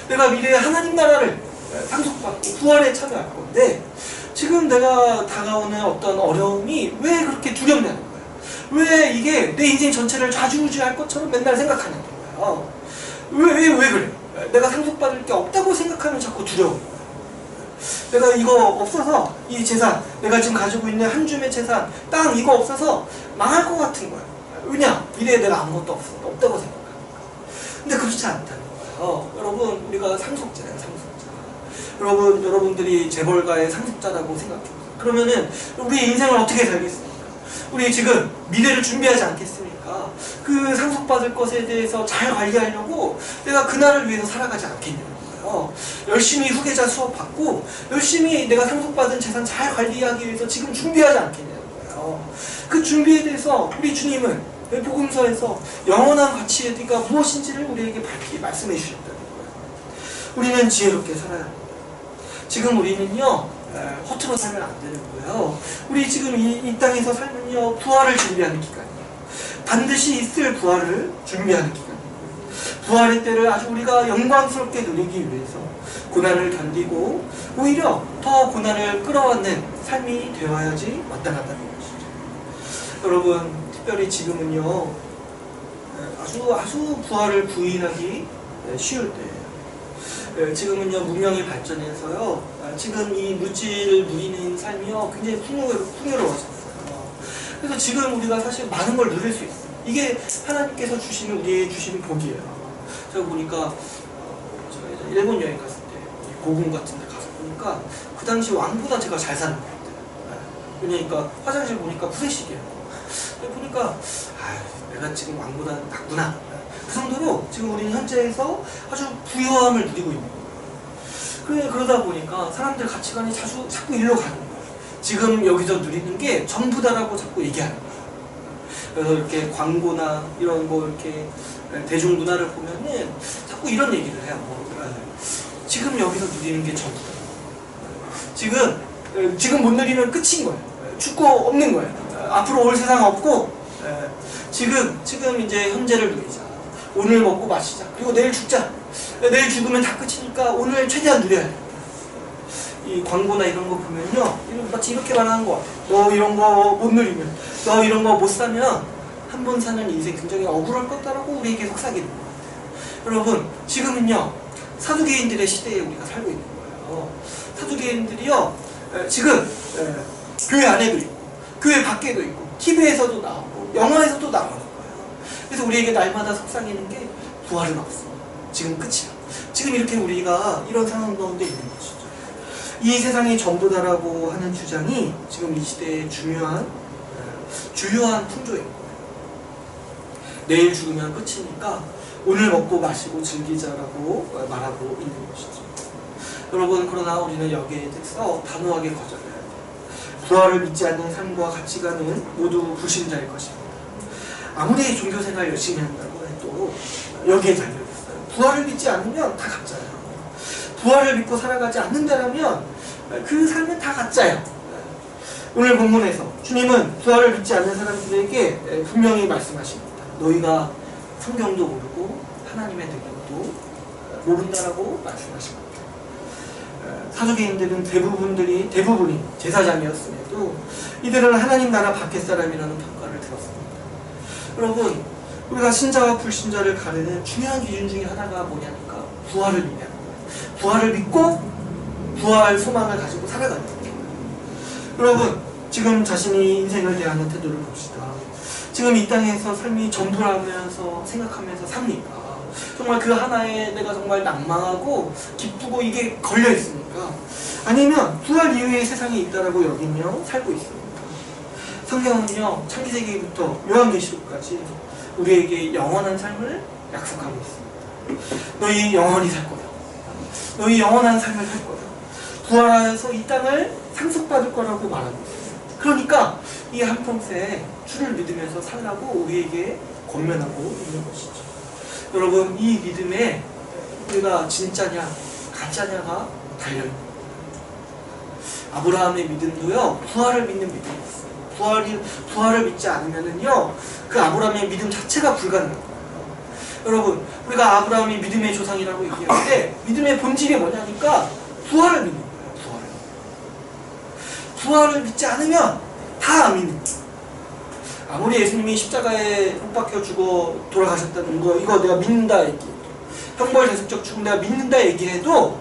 내가 미래에 하나님 나라를 상속받고 부활에 참여할 건데, 지금 내가 다가오는 어떤 어려움이 왜 그렇게 두렵냐는 거예요. 왜 이게 내 인생 전체를 좌지우지할 것처럼 맨날 생각하냐는 거예요. 왜 그래? 내가 상속받을 게 없다고 생각하면 자꾸 두려워요. 내가 이거 없어서 이 재산, 내가 지금 가지고 있는 한 줌의 재산, 땅 이거 없어서 망할 것 같은 거야. 왜냐? 미래에 내가 아무것도 없다고 생각하니까. 근데 그렇지 않다는 거예요. 여러분, 우리가 상속자예요, 상속자. 여러분들이 재벌가의 상속자라고 생각해요. 그러면은 우리의 인생을 어떻게 살겠습니까? 우리 지금 미래를 준비하지 않겠습니까? 그 상속받을 것에 대해서 잘 관리하려고 내가 그날을 위해서 살아가지 않겠냐는 거예요. 열심히 후계자 수업 받고 열심히 내가 상속받은 재산 잘 관리하기 위해서 지금 준비하지 않겠냐는 거예요. 그 준비에 대해서 우리 주님은 복음서에서 영원한 가치가 무엇인지를 우리에게 밝히 말씀해 주셨다는 거예요. 우리는 지혜롭게 살아야 합니다. 지금 우리는요, 허투루 살면 안 되는 거예요. 우리 지금 이 땅에서 살면요, 부활을 준비하는 기간이에요. 반드시 있을 부활을 준비하는 기간이에요. 부활의 때를 아주 우리가 영광스럽게 누리기 위해서 고난을 견디고 오히려 더 고난을 끌어안는 삶이 되어야지 마땅하다는 것이죠. 여러분, 특별히 지금은요, 아주 부활을 부인하기 쉬울 때예요. 지금은요, 문명이 발전해서요, 지금 이 물질을 누리는 삶이요, 굉장히 풍요로워졌어요. 그래서 지금 우리가 사실 많은 걸 누릴 수 있어요. 이게 하나님께서 주시는, 우리에게 주시는 복이에요. 제가 보니까, 제가 일본 여행 갔을 때, 고궁 같은 데 가서 보니까, 그 당시 왕보다 제가 잘 사는 것 같아요. 그러니까 화장실 보니까 푸세식이에요. 보니까, 내가 지금 왕보다 낫구나. 그 정도로 지금 우리는 현재에서 아주 부유함을 누리고 있는 거예요. 그러다 보니까 사람들 가치관이 자꾸 일로 가는 거예요. 지금 여기서 누리는 게 전부다라고 자꾸 얘기하는 거예요. 그래서 이렇게 광고나 이런 이렇게 대중문화를 보면은 자꾸 이런 얘기를 해요. 지금 여기서 누리는 게 전부다. 지금 못 누리면 끝인 거예요. 죽고 없는 거예요. 앞으로 올 세상 없고, 지금 이제 현재를 누리자. 오늘 먹고 마시자. 그리고 내일 죽자. 내일 죽으면 다 끝이니까 오늘 최대한 누려야 돼. 이 광고나 이런 거 보면요, 마치 이렇게 말하는 거 같아요. 너 이런 거 못 누리면, 너 이런 거 못 사면 한 번 사는 인생 굉장히 억울할 거다라고 우리에게 속삭이는 거 같아요. 여러분, 지금은요, 사두개인들의 시대에 우리가 살고 있는 거예요. 사두개인들이요, 지금 교회 안에도 있고, 교회 밖에도 있고, TV에서도 나오고, 영화에서도 나오는 거예요. 그래서 우리에게 날마다 속삭이는 게 부활은 없어. 지금 끝이야. 지금 이렇게 우리가 이런 상황 가운데 있는 것이죠. 이 세상이 전부다라고 하는 주장이 지금 이 시대의 주요한 풍조인 거예요. 내일 죽으면 끝이니까 오늘 먹고 마시고 즐기자라고 말하고 있는 것이죠. 여러분, 그러나 우리는 여기에 대해서 단호하게 거절해야 돼요. 부활을 믿지 않는 삶과 가치관은 모두 불신자일 것입니다. 아무리 종교생활 열심히 한다고 해도 여기에 달려있어요. 부활을 믿지 않으면 다 가짜예요. 부활을 믿고 살아가지 않는다면 그 삶은 다 가짜예요. 오늘 본문에서 주님은 부활을 믿지 않는 사람들에게 분명히 말씀하십니다. 너희가 성경도 모르고 하나님의 능력도 모른다라고 말씀하십니다. 사두개인들은 대부분이 제사장이었음에도 이들은 하나님 나라 밖의 사람이라는 평가를 들었습니다. 여러분, 우리가 신자와 불신자를 가르는 중요한 기준 중에 하나가 뭐냐니까 부활을 믿는 거예요. 부활을 믿고 부활 소망을 가지고 살아가는 거예요. 여러분, 지금 자신이 인생을 대하는 태도를 봅시다. 지금 이 땅에서 삶이 전부라면서 생각하면서 삽니까? 정말 그 하나에 내가 정말 낭망하고 기쁘고 이게 걸려 있습니까? 아니면 부활 이후의 세상이 있다라고 여기며 살고 있습니까? 성경은요, 창세기부터 요한계시록까지 우리에게 영원한 삶을 약속하고 있습니다. 너희 영원히 살 거다. 너희 영원한 삶을 살 거다. 부활하여서 이 땅을 상속받을 거라고 말하고 있습니다. 그러니까 이 한평생 주를 믿으면서 살라고 우리에게 권면하고 있는 것이죠. 여러분, 이 믿음에 우리가 진짜냐 가짜냐가 달려있는 아브라함의 믿음도요, 부활을 믿는 믿음이었어요. 부활을 믿지 않으면은요, 그 아브라함의 믿음 자체가 불가능합니다. 여러분, 우리가 아브라함이 믿음의 조상이라고 얘기할 때 믿음의 본질이 뭐냐니까 부활을 믿는 거예요. 부활을 믿지 않으면 다 안 믿는 거예요. 아무리 예수님이 십자가에 못 박혀 죽어 돌아가셨다는 거, 이거 내가 믿는다 얘기해도, 형벌 대속적 죽음 내가 믿는다 얘기해도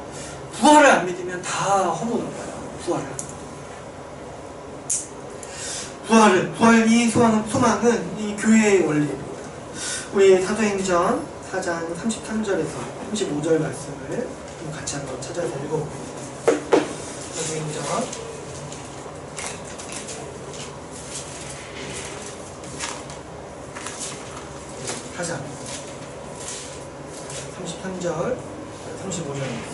부활을 안 믿으면 다 허무는 거예요. 부활을 이 소망은 이 교회의 원리입니다. 우리 사도행전 4장 33절에서 35절 말씀을 같이 한번 찾아서 읽어보겠습니다. 사도행전 4장 33절 35절입니다.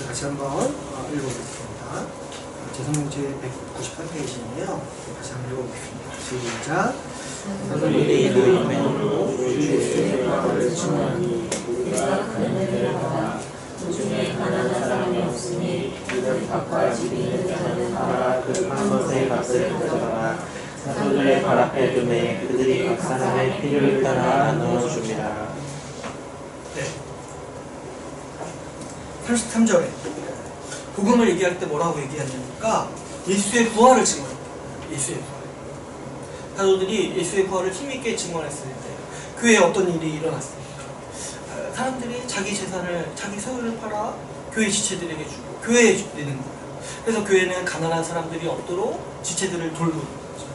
다시 한번 읽어보겠습니다. 제3공제 193페이지인데요. 다시 한번 읽어보겠습니다. 시작. 너희의 이름으로 주의 말을 청하니 우리가 가는 데를 가라. 그 중에 가난한 사람이 없으니 그들 값과 지리는 자는 가라. 급한 것의 값을 가져가라. 사도들의 발 앞에 두매 그들이 각 사람의 필요를 따라 나누어 줍니다. 네. 33절에 복음을 얘기할 때 뭐라고 얘기하냐니까 예수의 부활을 증언합니다. 예수의 부활. 사도들이 예수의 부활을 힘있게 증언했을 때 교회에 어떤 일이 일어났습니까? 사람들이 자기 재산을, 자기 소유를 팔아 교회 지체들에게 주고 교회에 내는 거예요. 그래서 교회는 가난한 사람들이 없도록 지체들을 돌보는 거죠.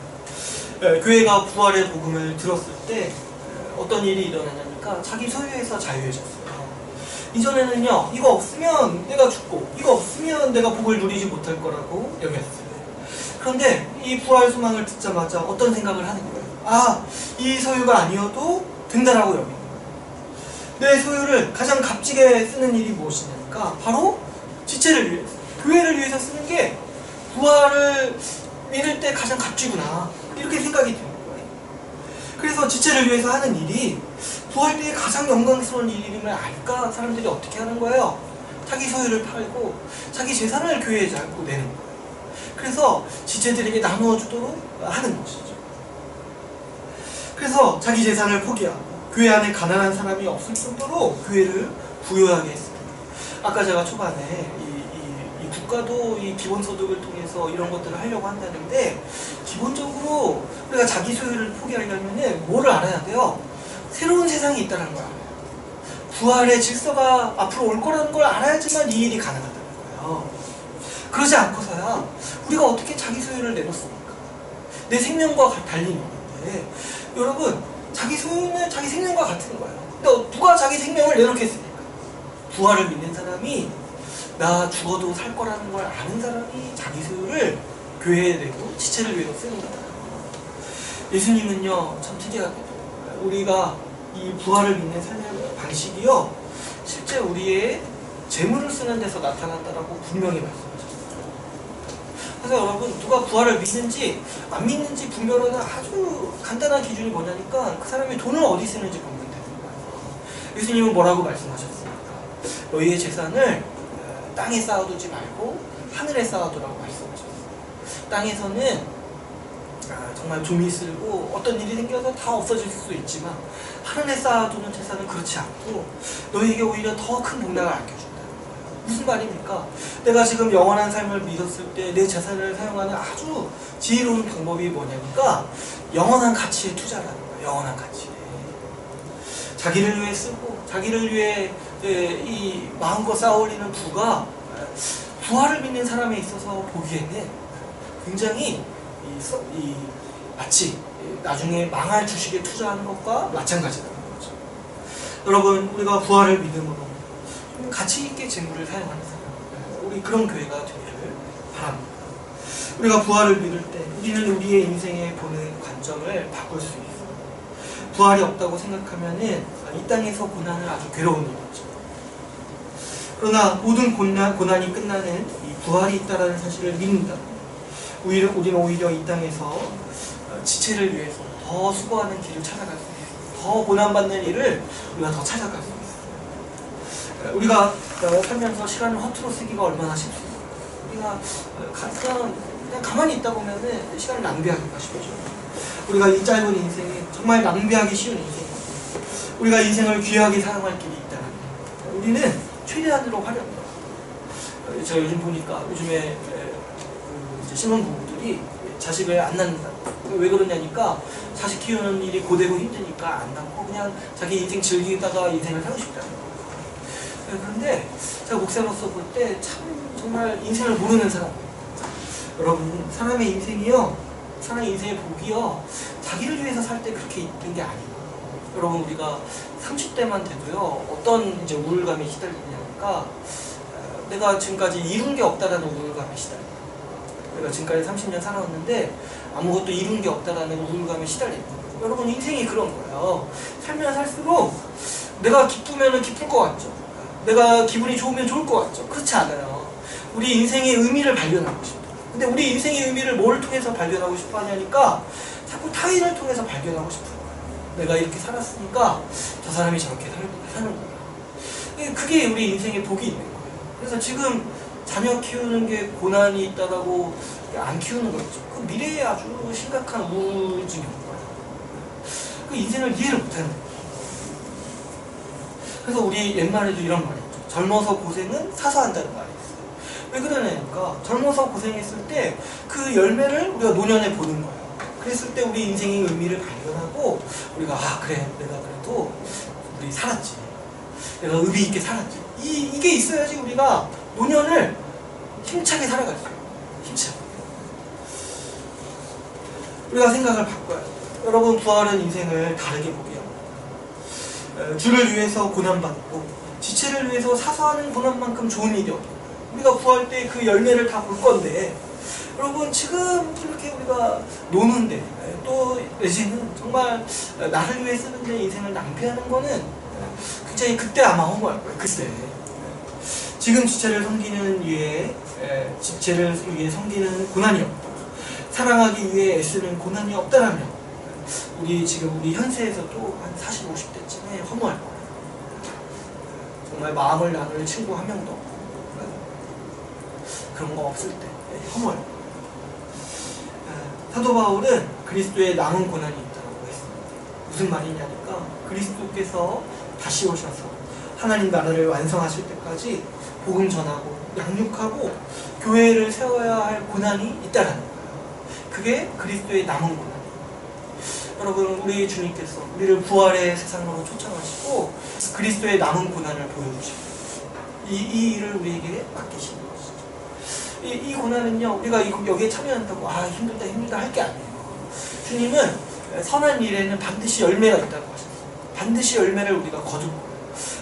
교회가 부활의 복음을 들었을 때 어떤 일이 일어나냐니까 자기 소유에서 자유해졌어요. 이전에는요, 이거 없으면 내가 죽고 이거 없으면 내가 복을 누리지 못할 거라고 여겼어요. 그런데 이 부활 소망을 듣자마자 어떤 생각을 하는 거예요? 아, 이 소유가 아니어도 된다라고 여기는 거예요. 내 소유를 가장 값지게 쓰는 일이 무엇이냐니까 바로 지체를 위해서, 교회를 위해서 쓰는 게 부활을 믿을 때 가장 값지구나, 이렇게 생각이 드는 거예요. 그래서 지체를 위해서 하는 일이 부활 때에 가장 영광스러운 일임을 알까 사람들이 어떻게 하는 거예요? 자기 소유를 팔고 자기 재산을 교회에 잡고 내는 거예요. 그래서 지체들에게 나누어 주도록 하는 것이죠. 그래서 자기 재산을 포기하고 교회 안에 가난한 사람이 없을 정도로 교회를 부유하게 했습니다. 아까 제가 초반에 이 국가도 이 기본소득을 통해서 이런 것들을 하려고 한다는데, 기본적으로 우리가 자기 소유를 포기하려면 뭐를 알아야 돼요? 새로운 세상이 있다는 걸 알아요. 부활의 질서가 앞으로 올 거라는 걸 알아야지만 이 일이 가능하다는 거예요. 그러지 않고서야 우리가 어떻게 자기 소유를 내놓습니까? 내 생명과 달린 일인데, 여러분, 자기 소유는 자기 생명과 같은 거예요. 근데 누가 자기 생명을 내놓겠습니까? 부활을 믿는 사람이, 나 죽어도 살 거라는 걸 아는 사람이 자기 소유를 교회에 내고 지체를 위해서 쓰는 거다. 예수님은요, 참 특이하게도 우리가 이 부활을 믿는 삶의 방식이요, 실제 우리의 재물을 쓰는 데서 나타난다라고 분명히 말씀하셨어요. 그래서 여러분, 누가 부활을 믿는지 안 믿는지 분별하는 아주 간단한 기준이 뭐냐니까 그 사람이 돈을 어디 쓰는지 보면 되는 거예요. 예수님은 뭐라고 말씀하셨습니까? 너희의 재산을 땅에 쌓아두지 말고 하늘에 쌓아두라고 말씀하셨어요. 땅에서는 정말 좀이 쓸고 어떤 일이 생겨서 다 없어질 수도 있지만, 하늘에 쌓아두는 재산은 그렇지 않고 너희에게 오히려 더 큰 복락을 안겨준다는 거예요. 무슨 말입니까? 내가 지금 영원한 삶을 믿었을 때 내 재산을 사용하는 아주 지혜로운 방법이 뭐냐니까 영원한 가치에 투자라는 거예요. 영원한 가치에. 자기를 위해 쓰고 자기를 위해 이 마음껏 쌓아올리는 부가 부활을 믿는 사람에 있어서 보기에는 굉장히 마치 나중에 망할 주식에 투자하는 것과 마찬가지라는 거죠. 여러분, 우리가 부활을 믿음으로 가치 있게 재물을 사용하는 사람, 우리 그런 교회가 되기를 바랍니다. 우리가 부활을 믿을 때 우리는 우리의 인생에 보는 관점을 바꿀 수 있어요. 부활이 없다고 생각하면은 이 땅에서 고난을 아주 괴로운 일이죠. 그러나 모든 고난이 끝나는 이 부활이 있다라는 사실을 믿는다. 우리는 오히려 이 땅에서 지체를 위해서 더 수고하는 길을 찾아갈 수 있어요. 더 고난받는 일을 우리가 더 찾아갈 수 있어요. 우리가 살면서 시간을 허투루 쓰기가 얼마나 쉽습니까? 우리가 그냥 가만히 있다 보면은 시간을 낭비하기가 쉽죠. 우리가 이 짧은 인생에 정말 낭비하기 쉬운 인생입니다. 우리가 인생을 귀하게 사용할 길이 있다는 거예요. 우리는 최대한으로 활용합니다. 제가 요즘 보니까 요즘에 신혼부부들이 자식을 안 낳는다. 왜 그러냐니까 자식 키우는 일이 고되고 힘드니까 안 낳고 그냥 자기 인생 즐기다가 인생을 살고 싶다는 거예요. 그런데 제가 목사로서 볼 때 참 정말 인생을 모르는 사람. 여러분, 사람의 인생이요, 사람의 인생의 복이요, 자기를 위해서 살 때 그렇게 있는 게 아니에요. 여러분, 우리가 30대만 돼도요, 어떤 이제 우울감에 시달리냐니까, 내가 지금까지 이룬 게 없다라는 우울감에 시달려요. 내가 지금까지 30년 살아왔는데 아무것도 이룬 게 없다라는 우울감에 시달리는 거예요. 여러분, 인생이 그런 거예요. 살면 살수록 내가 기쁘면 기쁠 것 같죠. 내가 기분이 좋으면 좋을 것 같죠. 그렇지 않아요. 우리 인생의 의미를 발견하고 싶어요. 근데 우리 인생의 의미를 뭘 통해서 발견하고 싶어 하냐니까 자꾸 타인을 통해서 발견하고 싶은 거예요. 내가 이렇게 살았으니까 저 사람이 저렇게 사는 거예요. 그게 우리 인생의 복이 있는 거예요. 그래서 지금 자녀 키우는 게 고난이 있다라고 안 키우는 거 있죠. 그 미래에 아주 심각한 우울증이 온 거예요. 그 인생을 이해를 못하는 거예요. 그래서 우리 옛말에도 이런 말이 있죠. 젊어서 고생은 사서 한다는 말이 있어요. 왜 그러냐니까 젊어서 고생했을 때 그 열매를 우리가 노년에 보는 거예요. 그랬을 때 우리 인생의 의미를 발견하고 우리가 아 그래 내가 그래도 우리 살았지. 내가 의미 있게 살았지. 이게 있어야지 우리가 노년을 힘차게 살아갈 수 있어요. 힘차게. 우리가 생각을 바꿔야 돼요. 여러분, 부활은 인생을 다르게 보게 합니다. 주를 위해서 고난받고 지체를 위해서 사소하는 고난만큼 좋은 일이 없어요. 우리가 구할 때 그 열매를 다 볼 건데, 여러분 지금 이렇게 우리가 노는데 또 내지는 정말 나를 위해 쓰는데 인생을 낭비하는 거는 굉장히 그때 아마 허무할 거예요. 그때 지금 지체를 섬기는 위해 지체를 위해 섬기는 고난이 없고 사랑하기 위해 애쓰는 고난이 없다라면 우리 지금 우리 현세에서도 한 40, 50대쯤에 허무할 거예요. 정말 마음을 나눌 친구 한 명도 없고 그런 거 없을 때 허무할 거예요. 사도 바울은 그리스도의 남은 고난이 있다고 했습니다. 무슨 말이냐니까 그리스도께서 다시 오셔서 하나님 나라를 완성하실 때까지 복음 전하고 양육하고 교회를 세워야 할 고난이 있다라는 거예요. 그게 그리스도의 남은 고난이에요. 여러분, 우리 주님께서 우리를 부활의 세상으로 초청하시고 그리스도의 남은 고난을 보여주시고 이 일을 우리에게 맡기시는 것이죠. 이 고난은요, 우리가 여기에 참여한다고 힘들다 할 게 아니에요. 주님은 선한 일에는 반드시 열매가 있다고 하셨어요. 반드시 열매를 우리가 거둘 거예요.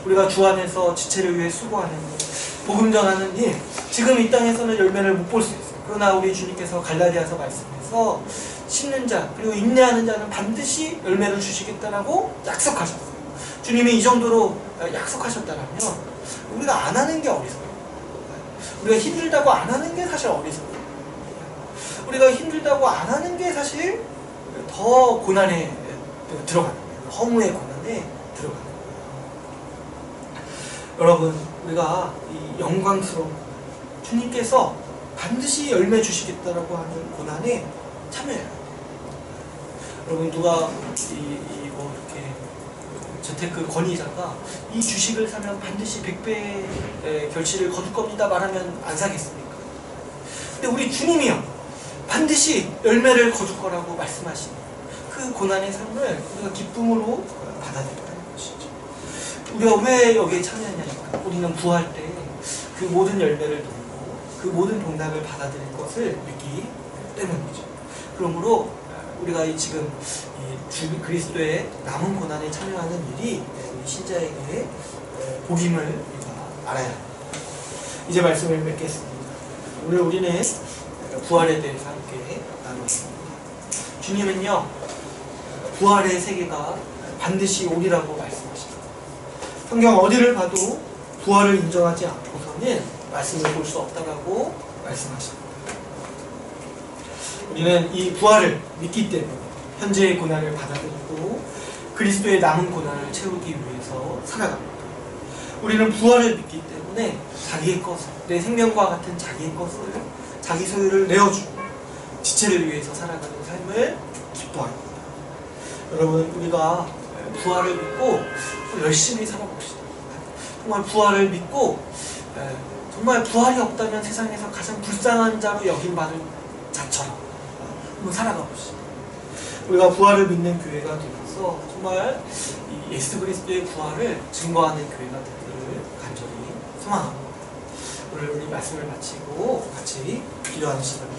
우리가 주 안에서 지체를 위해 수고하는 일, 복음 전하는 일, 지금 이 땅에서는 열매를 못 볼 수 있어요. 그러나 우리 주님께서 갈라디아서 말씀해서 심는 자 그리고 인내하는 자는 반드시 열매를 주시겠다라고 약속하셨어요. 주님이 이 정도로 약속하셨다면 우리가 안 하는 게 어리석어요. 우리가 힘들다고 안 하는 게 사실 어리석어요. 우리가 힘들다고 안 하는 게 사실 더 고난에 들어가는 거예요. 허무의 고난에 들어가는 거예요. 여러분, 우리가 이 영광스러운 주님께서 반드시 열매 주시겠다라고 하는 고난에 참여해야 돼요. 여러분, 누가 뭐 이렇게 재테크 권위자가 이 주식을 사면 반드시 100배의 결실을 거둘 겁니다 말하면 안 사겠습니까? 근데 우리 주님이요, 반드시 열매를 거둘 거라고 말씀하시는 그 고난의 삶을 우리가 기쁨으로 받아들여야 것이죠. 우리가 왜 여기에 참여하냐니까 우리는 구할 때 그 모든 열매를 누리고 그 모든 복락을 받아들일 것을 믿기 때문이죠. 그러므로 우리가 지금 그리스도의 남은 고난에 참여하는 일이 우리 신자에게 복임을 우리가 알아야 합니다. 이제 말씀을 맺겠습니다. 오늘 우리는 부활에 대해서 함께 나누었습니다. 주님은요, 부활의 세계가 반드시 오리라고 말씀하십니다. 성경 어디를 봐도 부활을 인정하지 않고서는 말씀을 볼 수 없다라고 말씀하십니다. 우리는 이 부활을 믿기 때문에 현재의 고난을 받아들이고 그리스도의 남은 고난을 채우기 위해서 살아갑니다. 우리는 부활을 믿기 때문에 자기의 것을, 내 생명과 같은 자기의 것을, 자기 소유를 내어주고 지체를 위해서 살아가는 삶을 기뻐합니다. 여러분, 우리가 부활을 믿고 열심히 살아봅시다. 정말 부활을 믿고 정말 부활이 없다면 세상에서 가장 불쌍한 자로 여김받을 자처럼 한번 살아가 봅시다. 우리가 부활을 믿는 교회가 되면서 정말 이 예수 그리스도의 부활을 증거하는 교회가 되기를 간절히 소망합니다. 오늘 우리 말씀을 마치고 같이 기도하는 시간